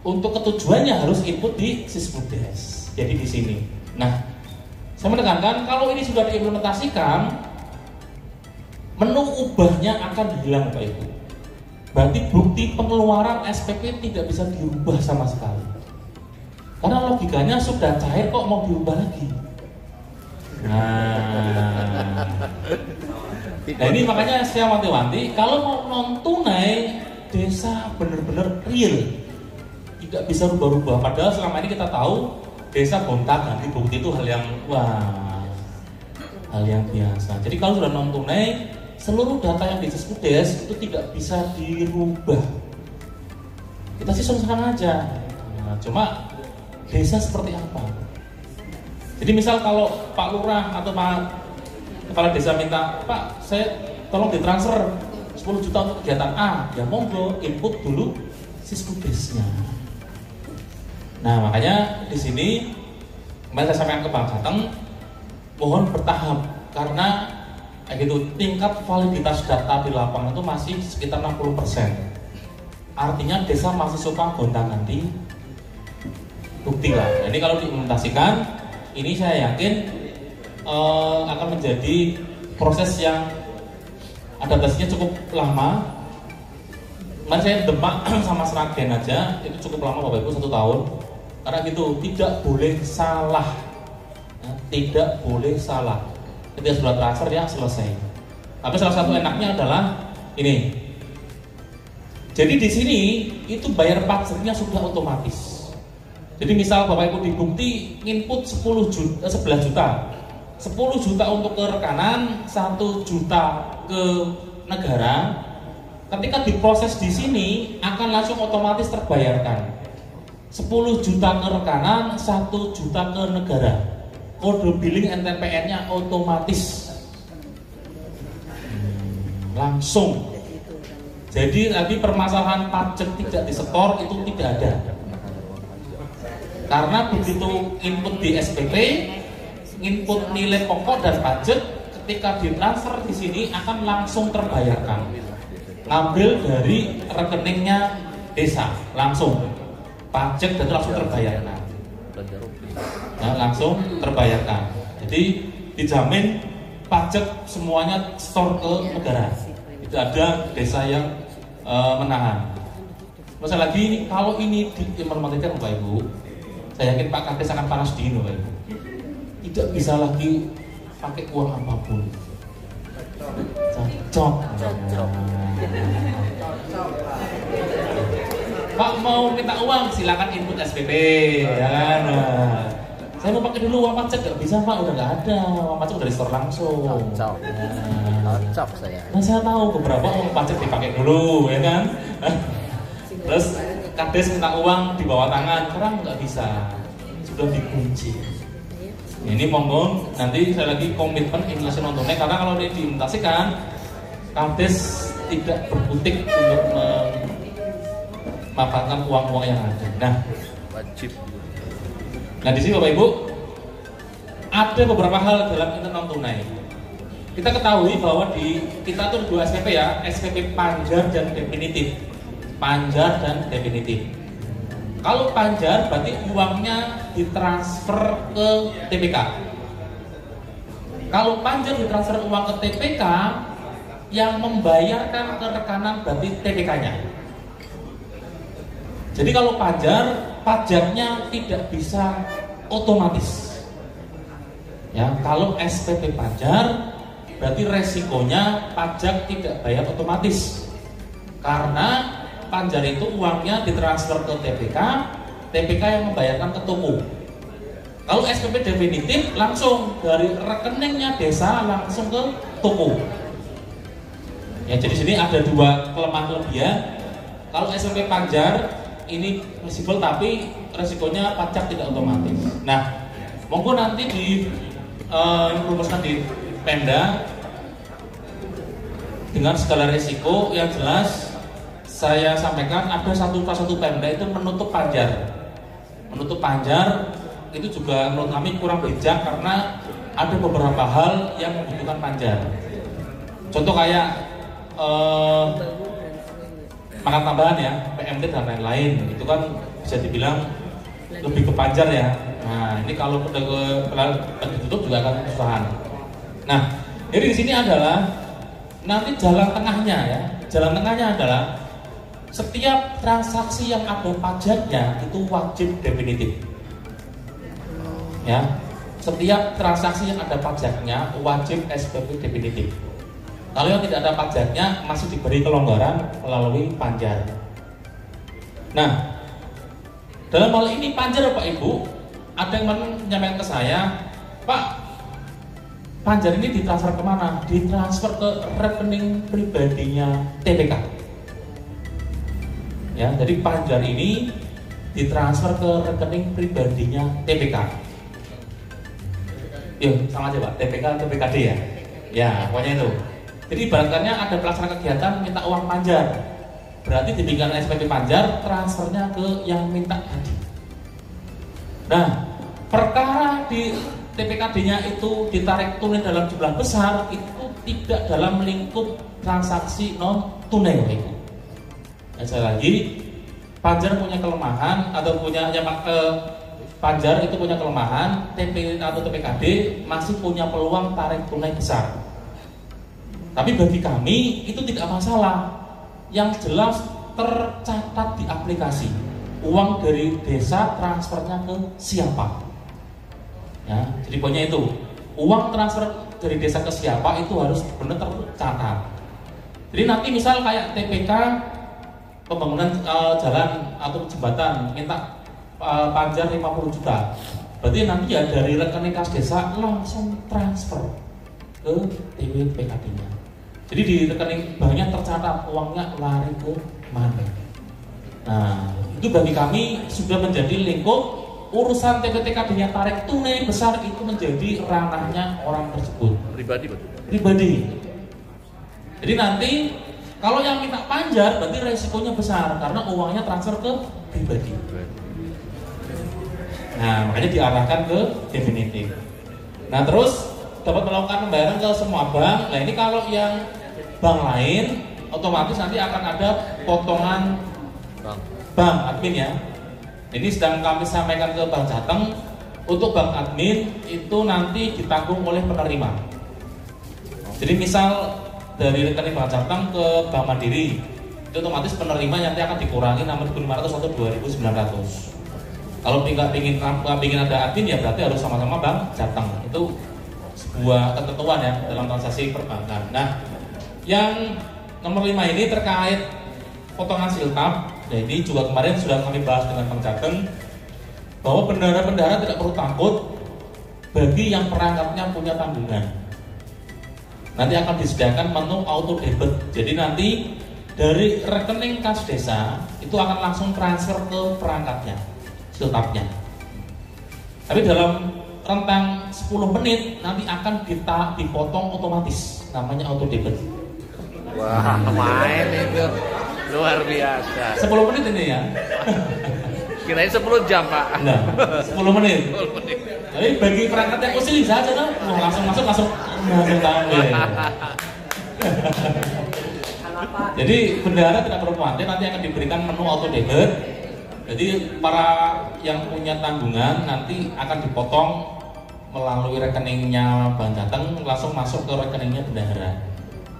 Untuk ketujuannya harus input di Siskudes. Jadi di sini. Nah, saya menekankan kalau ini sudah diimplementasikan, menu ubahnya akan hilang Bapak Ibu. Berarti bukti pengeluaran SPP tidak bisa dirubah sama sekali. Karena logikanya sudah cair kok mau diubah lagi. Nah ini makanya saya wanti-wanti, kalau mau non tunai desa benar-benar real, tidak bisa rubah-rubah. Padahal selama ini kita tahu desa gonta-ganti bukti itu hal yang biasa. Jadi kalau sudah non tunai, seluruh data yang di Siskudes itu tidak bisa dirubah. Kita sih senang aja. Nah, cuma desa seperti apa? Jadi misal kalau Pak Lurah atau Pak Kepala Desa minta, Pak, saya tolong ditransfer 10 juta untuk kegiatan A, ya monggo input dulu Siskudes-nya. Nah makanya di sini kemarin saya sampaikan ke Bang Jateng, mohon bertahap karena gitu tingkat validitas data di lapangan itu masih sekitar 60%. Artinya desa masih suka gonta-ganti bukti lah. Jadi kalau diimplementasikan, ini saya yakin akan menjadi proses yang adaptasinya cukup lama. Kemarin saya Demak sama Sragen aja itu cukup lama Bapak Ibu, 1 tahun. Karena gitu tidak boleh salah, ya, tidak boleh salah. Ketika sudah transfer ya selesai. Tapi salah satu enaknya adalah ini. Jadi di sini itu bayar pajaknya sudah otomatis. Jadi misal Bapak Ibu dibukti input 11 juta. 10 juta untuk ke rekanan, 1 juta ke negara. Ketika diproses di sini akan langsung otomatis terbayarkan. 10 juta ke rekanan, 1 juta ke negara. Kode billing NTPN-nya otomatis langsung. Jadi tadi permasalahan pajak tidak disetor itu tidak ada. Karena begitu input di SPP, input nilai pokok dan pajak, ketika ditransfer di sini akan langsung terbayarkan. Ngambil dari rekeningnya desa langsung pajak dan langsung terbayarkan. ya, langsung terbayarkan. Jadi dijamin pajak semuanya store ke negara. Tidak ada desa yang menahan. Masalah lagi kalau ini diimplementasikan Bapak Ibu, saya yakin Pak Kades akan panas dingin Bapak Ibu. Tidak bisa lagi pakai uang apapun. Cocok. Pak mau minta uang silakan input SPP, ya kan? Nah, saya mau pakai dulu uang pajak nggak bisa Pak, udah nggak ada uang pajak udah di store langsung. Cocok saya. Nah saya tahu beberapa uang pajak dipakai dulu, ya kan? Terus Kades minta uang di bawah tangan, sekarang nggak bisa, sudah dikunci. Ini monggo nanti saya lagi komitmen inflasi non tunai karena kalau ini diimplementasikan Kades tidak berkutik untuk memanfaatkan uang-uang yang ada. Nah, Wajib. nah di sini Bapak Ibu ada beberapa hal dalam inflasi non tunai. Kita ketahui bahwa di kita tuh 2 SPP ya, SPP Panjar dan definitif. Panjar dan definitif. Kalau Panjar berarti uangnya ditransfer ke TPK. Kalau Panjar ditransfer uang ke TPK, yang membayarkan ke rekanan berarti TPK-nya. Jadi kalau Panjar, pajaknya tidak bisa otomatis. Ya, kalau SPP Panjar berarti resikonya pajak tidak bayar otomatis. Karena Panjar itu uangnya ditransfer ke TPK, TPK yang membayarkan ke toko. Kalau SPP definitif langsung dari rekeningnya desa langsung ke toko. Ya, jadi sini ada 2 kelemahan kelebihan. Kalau SPP Panjar ini fleksibel tapi resikonya pajak tidak otomatis. Nah, monggo nanti dirumuskan di Pemda dengan segala resiko yang jelas. Saya sampaikan ada satu Pemda itu menutup Panjar. Menutup Panjar itu juga menurut kami kurang bijak karena ada beberapa hal yang membutuhkan Panjar. Contoh kayak makan tambahan ya, PMT dan lain-lain, itu kan bisa dibilang lebih ke Panjar ya. Nah ini kalau udah ditutup juga akan kesusahan. Nah jadi di sini adalah nanti jalan tengahnya ya. Jalan tengahnya adalah setiap transaksi yang ada pajaknya itu wajib definitif. Ya, setiap transaksi yang ada pajaknya wajib SPP definitif. Kalau yang tidak ada pajaknya masih diberi kelonggaran melalui Panjar. Nah, dalam hal ini Panjar Bapak Ibu, ada yang menyampaikan ke saya, Pak, Panjar ini ditransfer kemana? Ditransfer ke rekening pribadinya TPK. Ya, jadi Panjar ini ditransfer ke rekening pribadinya TPK. Yuk, sama aja Pak, TPK atau TPKD ya? Ya, pokoknya itu. Jadi ibaratnya ada pelaksana kegiatan minta uang Panjar. Berarti diberikan SPP Panjar, transfernya ke yang minta tadi. Nah, perkara di TPKD-nya itu ditarik tunai dalam jumlah besar, itu tidak dalam lingkup transaksi non tunai Bapak Ibu. Sekali lagi, Panjar punya kelemahan atau Panjar itu punya kelemahan, TP atau TPKD masih punya peluang tarik tunai besar. Tapi bagi kami itu tidak masalah. Yang jelas tercatat di aplikasi. Uang dari desa transfernya ke siapa? Ya, jadi poinnya itu. Uang transfer dari desa ke siapa itu harus benar tercatat. Jadi nanti misal kayak TPK pembangunan jalan atau jembatan minta Panjar 50 juta. Berarti nanti ya dari rekening kas desa langsung transfer ke TPKD-nya. Jadi di rekening banknya tercatat uangnya lari ke mana. Nah, itu bagi kami sudah menjadi lingkup urusan TPKD-nya tarik tunai besar itu menjadi ranahnya orang tersebut. Pribadi betul. Pribadi. Jadi nanti kalau yang minta Panjar berarti resikonya besar karena uangnya transfer ke pribadi. Nah, makanya diarahkan ke definitif. Nah, terus dapat melakukan pembayaran ke semua bank. Nah, ini kalau yang bank lain otomatis nanti akan ada potongan bank admin ya. Ini sedang kami sampaikan ke Bank Jateng untuk bank admin itu nanti ditanggung oleh penerima. Jadi misal dari rekening Bank Jateng ke Bank Mandiri, itu otomatis penerima nanti akan dikurangi 6.500 atau 2.900. Kalau nggak pingin ada admin ya berarti harus sama-sama Bank Jateng. Itu sebuah ketentuan ya dalam transaksi perbankan. Nah, yang nomor 5 ini terkait potongan siltap. Nah, ini juga kemarin sudah kami bahas dengan Bank Jateng bahwa bendahara-bendahara tidak perlu takut bagi yang perangkatnya punya tanggungan. Nanti akan disediakan menu auto debit. Jadi nanti dari rekening kas desa itu akan langsung transfer ke perangkatnya, siltapnya. Tapi dalam rentang 10 menit nanti akan dipotong otomatis, namanya auto debit. Wah, main itu luar biasa. 10 menit ini ya. Kirain 10 jam, Pak. Nah, 10 menit. Tapi bagi perangkat yang usil bisa aja tuh, langsung masuk langsung tampil. Jadi bendahara tidak perlu khawatir, nanti akan diberikan menu auto debit. Jadi para yang punya tanggungan nanti akan dipotong melalui rekeningnya Bank Jateng langsung masuk ke rekeningnya bendahara.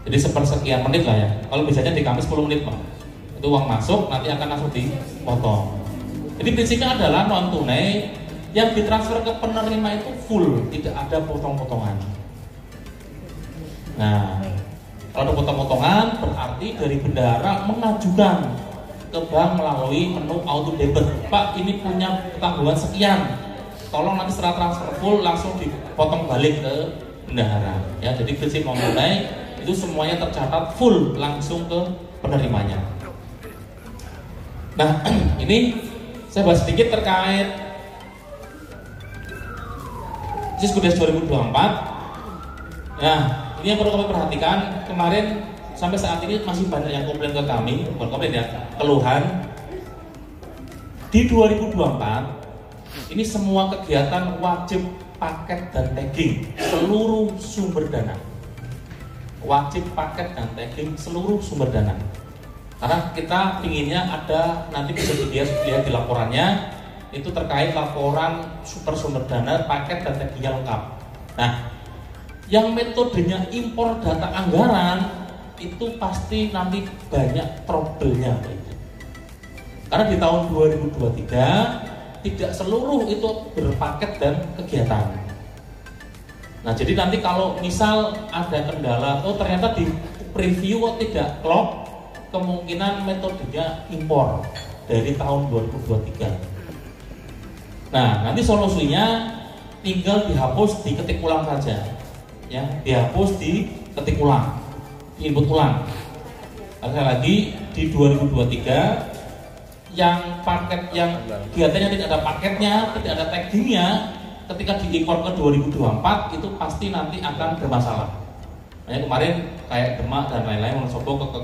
Jadi sepersekian menit lah ya. Kalau biasanya di kami 10 menit Pak. Itu uang masuk nanti akan langsung dipotong. Jadi prinsipnya adalah non tunai yang ditransfer ke penerima itu full, tidak ada potong-potongan. Nah, kalau ada potong-potongan berarti dari bendahara mengajukan ke bank melalui menu auto debit. Pak, ini punya tanggungan sekian. Tolong nanti setelah transfer full langsung dipotong balik ke bendahara. Ya, jadi prinsip non tunai itu semuanya tercatat full langsung ke penerimanya. Nah, ini saya bahas sedikit terkait Siskudes 2024. Nah, ini yang perlu kami perhatikan. Kemarin sampai saat ini masih banyak yang komplain ke kami, bukan komplain ya, keluhan. Di 2024 ini semua kegiatan wajib paket dan tagging seluruh sumber dana. Wajib paket dan tagging seluruh sumber dana. Karena kita inginnya ada, nanti bisa dilihat di laporannya, itu terkait laporan super sumber dana, paket dan taggingnya lengkap. Nah, yang metodenya impor data anggaran itu pasti nanti banyak trouble-nya. Karena di tahun 2023 tidak seluruh itu berpaket dan kegiatan. Nah, jadi nanti kalau misal ada kendala, oh ternyata di preview kok tidak klop, kemungkinan metodenya impor dari tahun 2023. Nah, nanti solusinya tinggal dihapus, diketik ulang saja. Ya, dihapus, diketik ulang, input ulang. Sekali lagi di 2023 yang paket yang kegiatannya tidak ada paketnya, tidak ada taggingnya, ketika diimpor ke 2024 itu pasti nanti akan bermasalah. Makanya kemarin kayak Demak dan lain-lain Wonosobo ke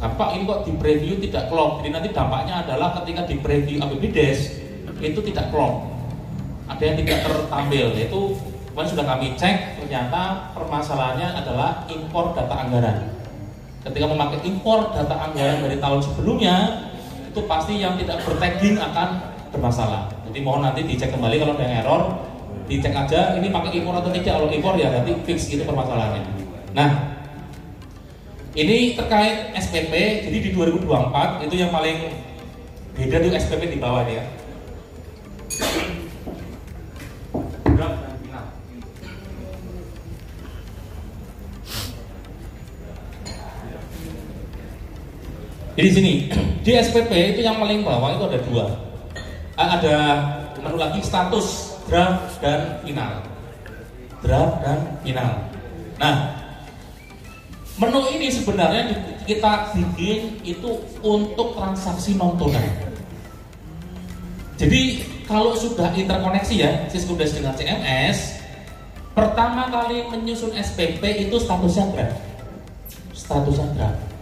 Pak ini kok di preview tidak klop. Jadi nanti dampaknya adalah ketika di preview APBDes itu tidak klop. Ada yang tidak tertampil. Yaitu kemarin sudah kami cek, ternyata permasalahannya adalah impor data anggaran. Ketika memakai impor data anggaran dari tahun sebelumnya, itu pasti yang tidak bertagging akan bermasalah. Jadi mohon nanti dicek kembali kalau ada error, dicek aja ini pakai impor atau tidak. Kalau impor ya nanti fix itu permasalahannya. Nah, ini terkait SPP. Jadi di 2024 itu yang paling beda itu SPP di bawah ya. Jadi sini di SPP itu yang paling bawah itu ada dua. Ada menu lagi status draft dan final. Draft dan final. Nah, menu ini sebenarnya kita bikin itu untuk transaksi non tunai. Jadi kalau sudah interkoneksi ya Siskudes dengan CMS, pertama kali menyusun SPP itu statusnya draft. Statusnya draft.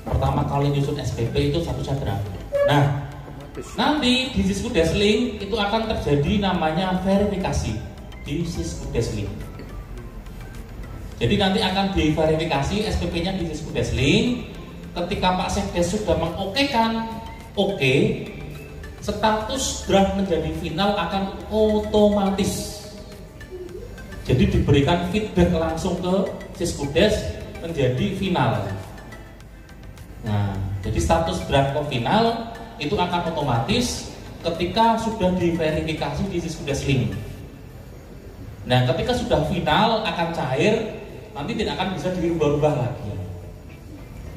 Pertama kali menyusun SPP itu statusnya draft. Nah, nanti di Siskudes Link itu akan terjadi namanya verifikasi di Siskudes Link. Jadi nanti akan diverifikasi SPP-nya di Siskudes Link. Ketika Pak Sekdes sudah mengokekan oke, status draft menjadi final akan otomatis. Jadi diberikan feedback langsung ke Siskudes menjadi final. Nah, jadi status draft ke final itu akan otomatis ketika sudah diverifikasi di Siskudes Link. Nah, ketika sudah final akan cair, nanti tidak akan bisa dirubah-rubah lagi.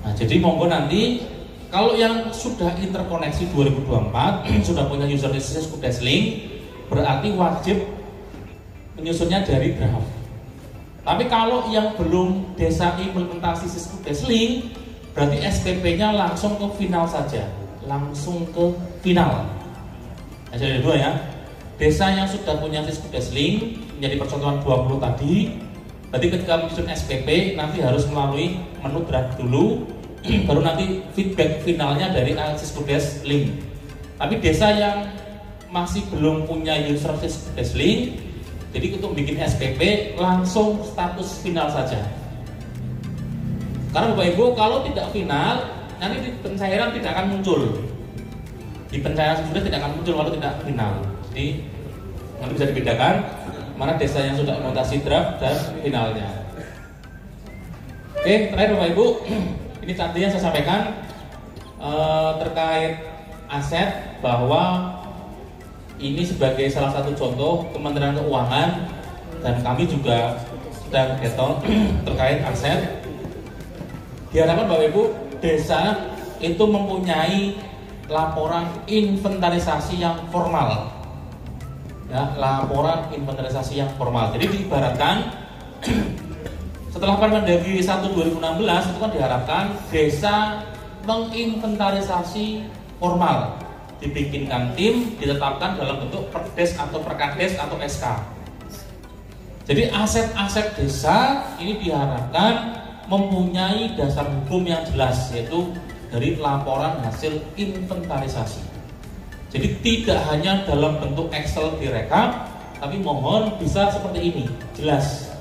Nah, jadi monggo nanti kalau yang sudah interkoneksi 2024 sudah punya user di Siskudes Link, berarti wajib menyusunnya dari draft. Tapi kalau yang belum desa implementasi Siskudes Link, berarti SPP-nya langsung ke final saja, langsung ke final. Nah, jadi ada dua ya. Desa yang sudah punya Siskudes Link menjadi percontohan 20 tadi, berarti ketika menyusun SPP nanti harus melalui menu draft dulu, baru nanti feedback finalnya dari Siskudes Link. Tapi desa yang masih belum punya user Siskudes Link, jadi untuk bikin SPP langsung status final saja. Karena Bapak Ibu kalau tidak final, nanti di pencairan tidak akan muncul. Di pencairan sudah tidak akan muncul kalau tidak final. Jadi nanti bisa dibedakan mana desa yang sudah implementasi draft dan finalnya. Oke, terakhir Bapak Ibu, ini tadi yang saya sampaikan terkait aset, bahwa ini sebagai salah satu contoh Kementerian Keuangan dan kami juga sedang getol terkait aset. Diharapkan Bapak Ibu, desa itu mempunyai laporan inventarisasi yang formal. Ya, laporan inventarisasi yang formal. Jadi diibaratkan setelah Permendagri 1 2016 itu kan diharapkan desa menginventarisasi formal, dibikinkan tim, ditetapkan dalam bentuk perdes atau perkades atau SK. Jadi aset-aset desa ini diharapkan mempunyai dasar hukum yang jelas, yaitu dari laporan hasil inventarisasi. Jadi tidak hanya dalam bentuk Excel direkam, tapi mohon bisa seperti ini, jelas.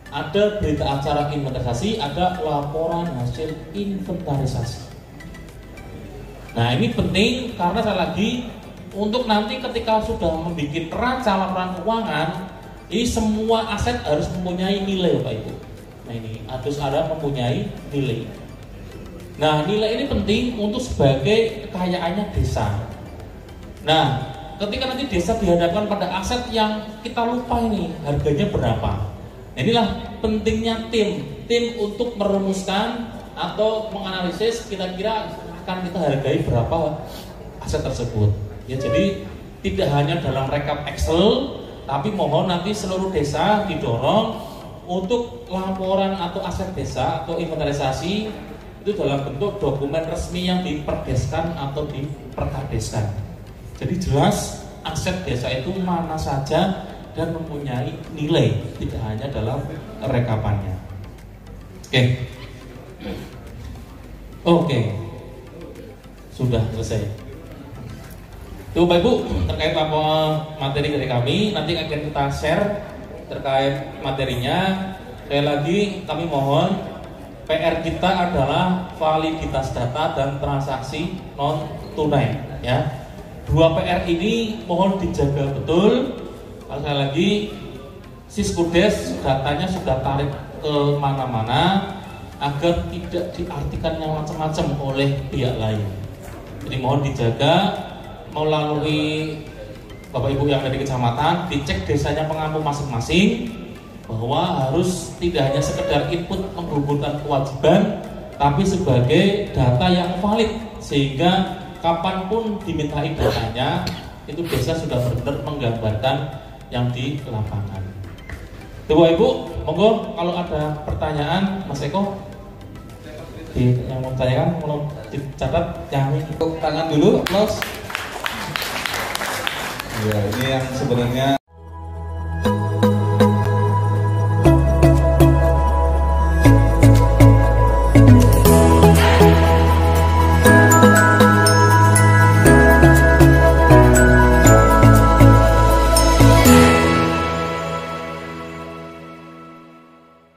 Ada berita acara inventarisasi, ada laporan hasil inventarisasi. Nah, ini penting karena sekali lagi untuk nanti ketika sudah membuat neraca laporan keuangan, ini semua aset harus mempunyai nilai, Bapak Ibu. Nah, ini harus ada mempunyai nilai. Nah, nilai ini penting untuk sebagai kekayaannya desa. Nah, ketika nanti desa dihadapkan pada aset yang kita lupa ini harganya berapa. Nah, inilah pentingnya tim untuk merumuskan atau menganalisis kira-kira akan kita hargai berapa aset tersebut. Ya, jadi tidak hanya dalam rekap Excel, tapi mohon nanti seluruh desa didorong untuk laporan atau aset desa atau inventarisasi itu dalam bentuk dokumen resmi yang diperdeskan atau diperkadeskan. Jadi jelas aset desa itu mana saja dan mempunyai nilai, tidak hanya dalam rekapannya. Oke. Sudah selesai. Itu Bapak Ibu terkait materi dari kami, nanti akan kita share terkait materinya. Sekali lagi kami mohon, PR kita adalah validitas data dan transaksi non tunai, ya. Dua PR ini mohon dijaga betul. Sekali lagi, Siskudes datanya sudah tarik ke mana-mana agar tidak diartikan yang macam-macam oleh pihak lain. Jadi mohon dijaga melalui Bapak Ibu yang ada di kecamatan, dicek desanya pengampu masing-masing, bahwa harus tidak hanya sekedar input menggugurkan kewajiban, tapi sebagai data yang valid, sehingga kapanpun dimintai datanya itu desa sudah benar-benar menggambarkan yang di lapangan. Bapak Ibu, monggo kalau ada pertanyaan, Mas Eko yang mau tanyakan, mau dicatat jangan Tepuk tangan dulu, Mas. Ya, ini yang sebenarnya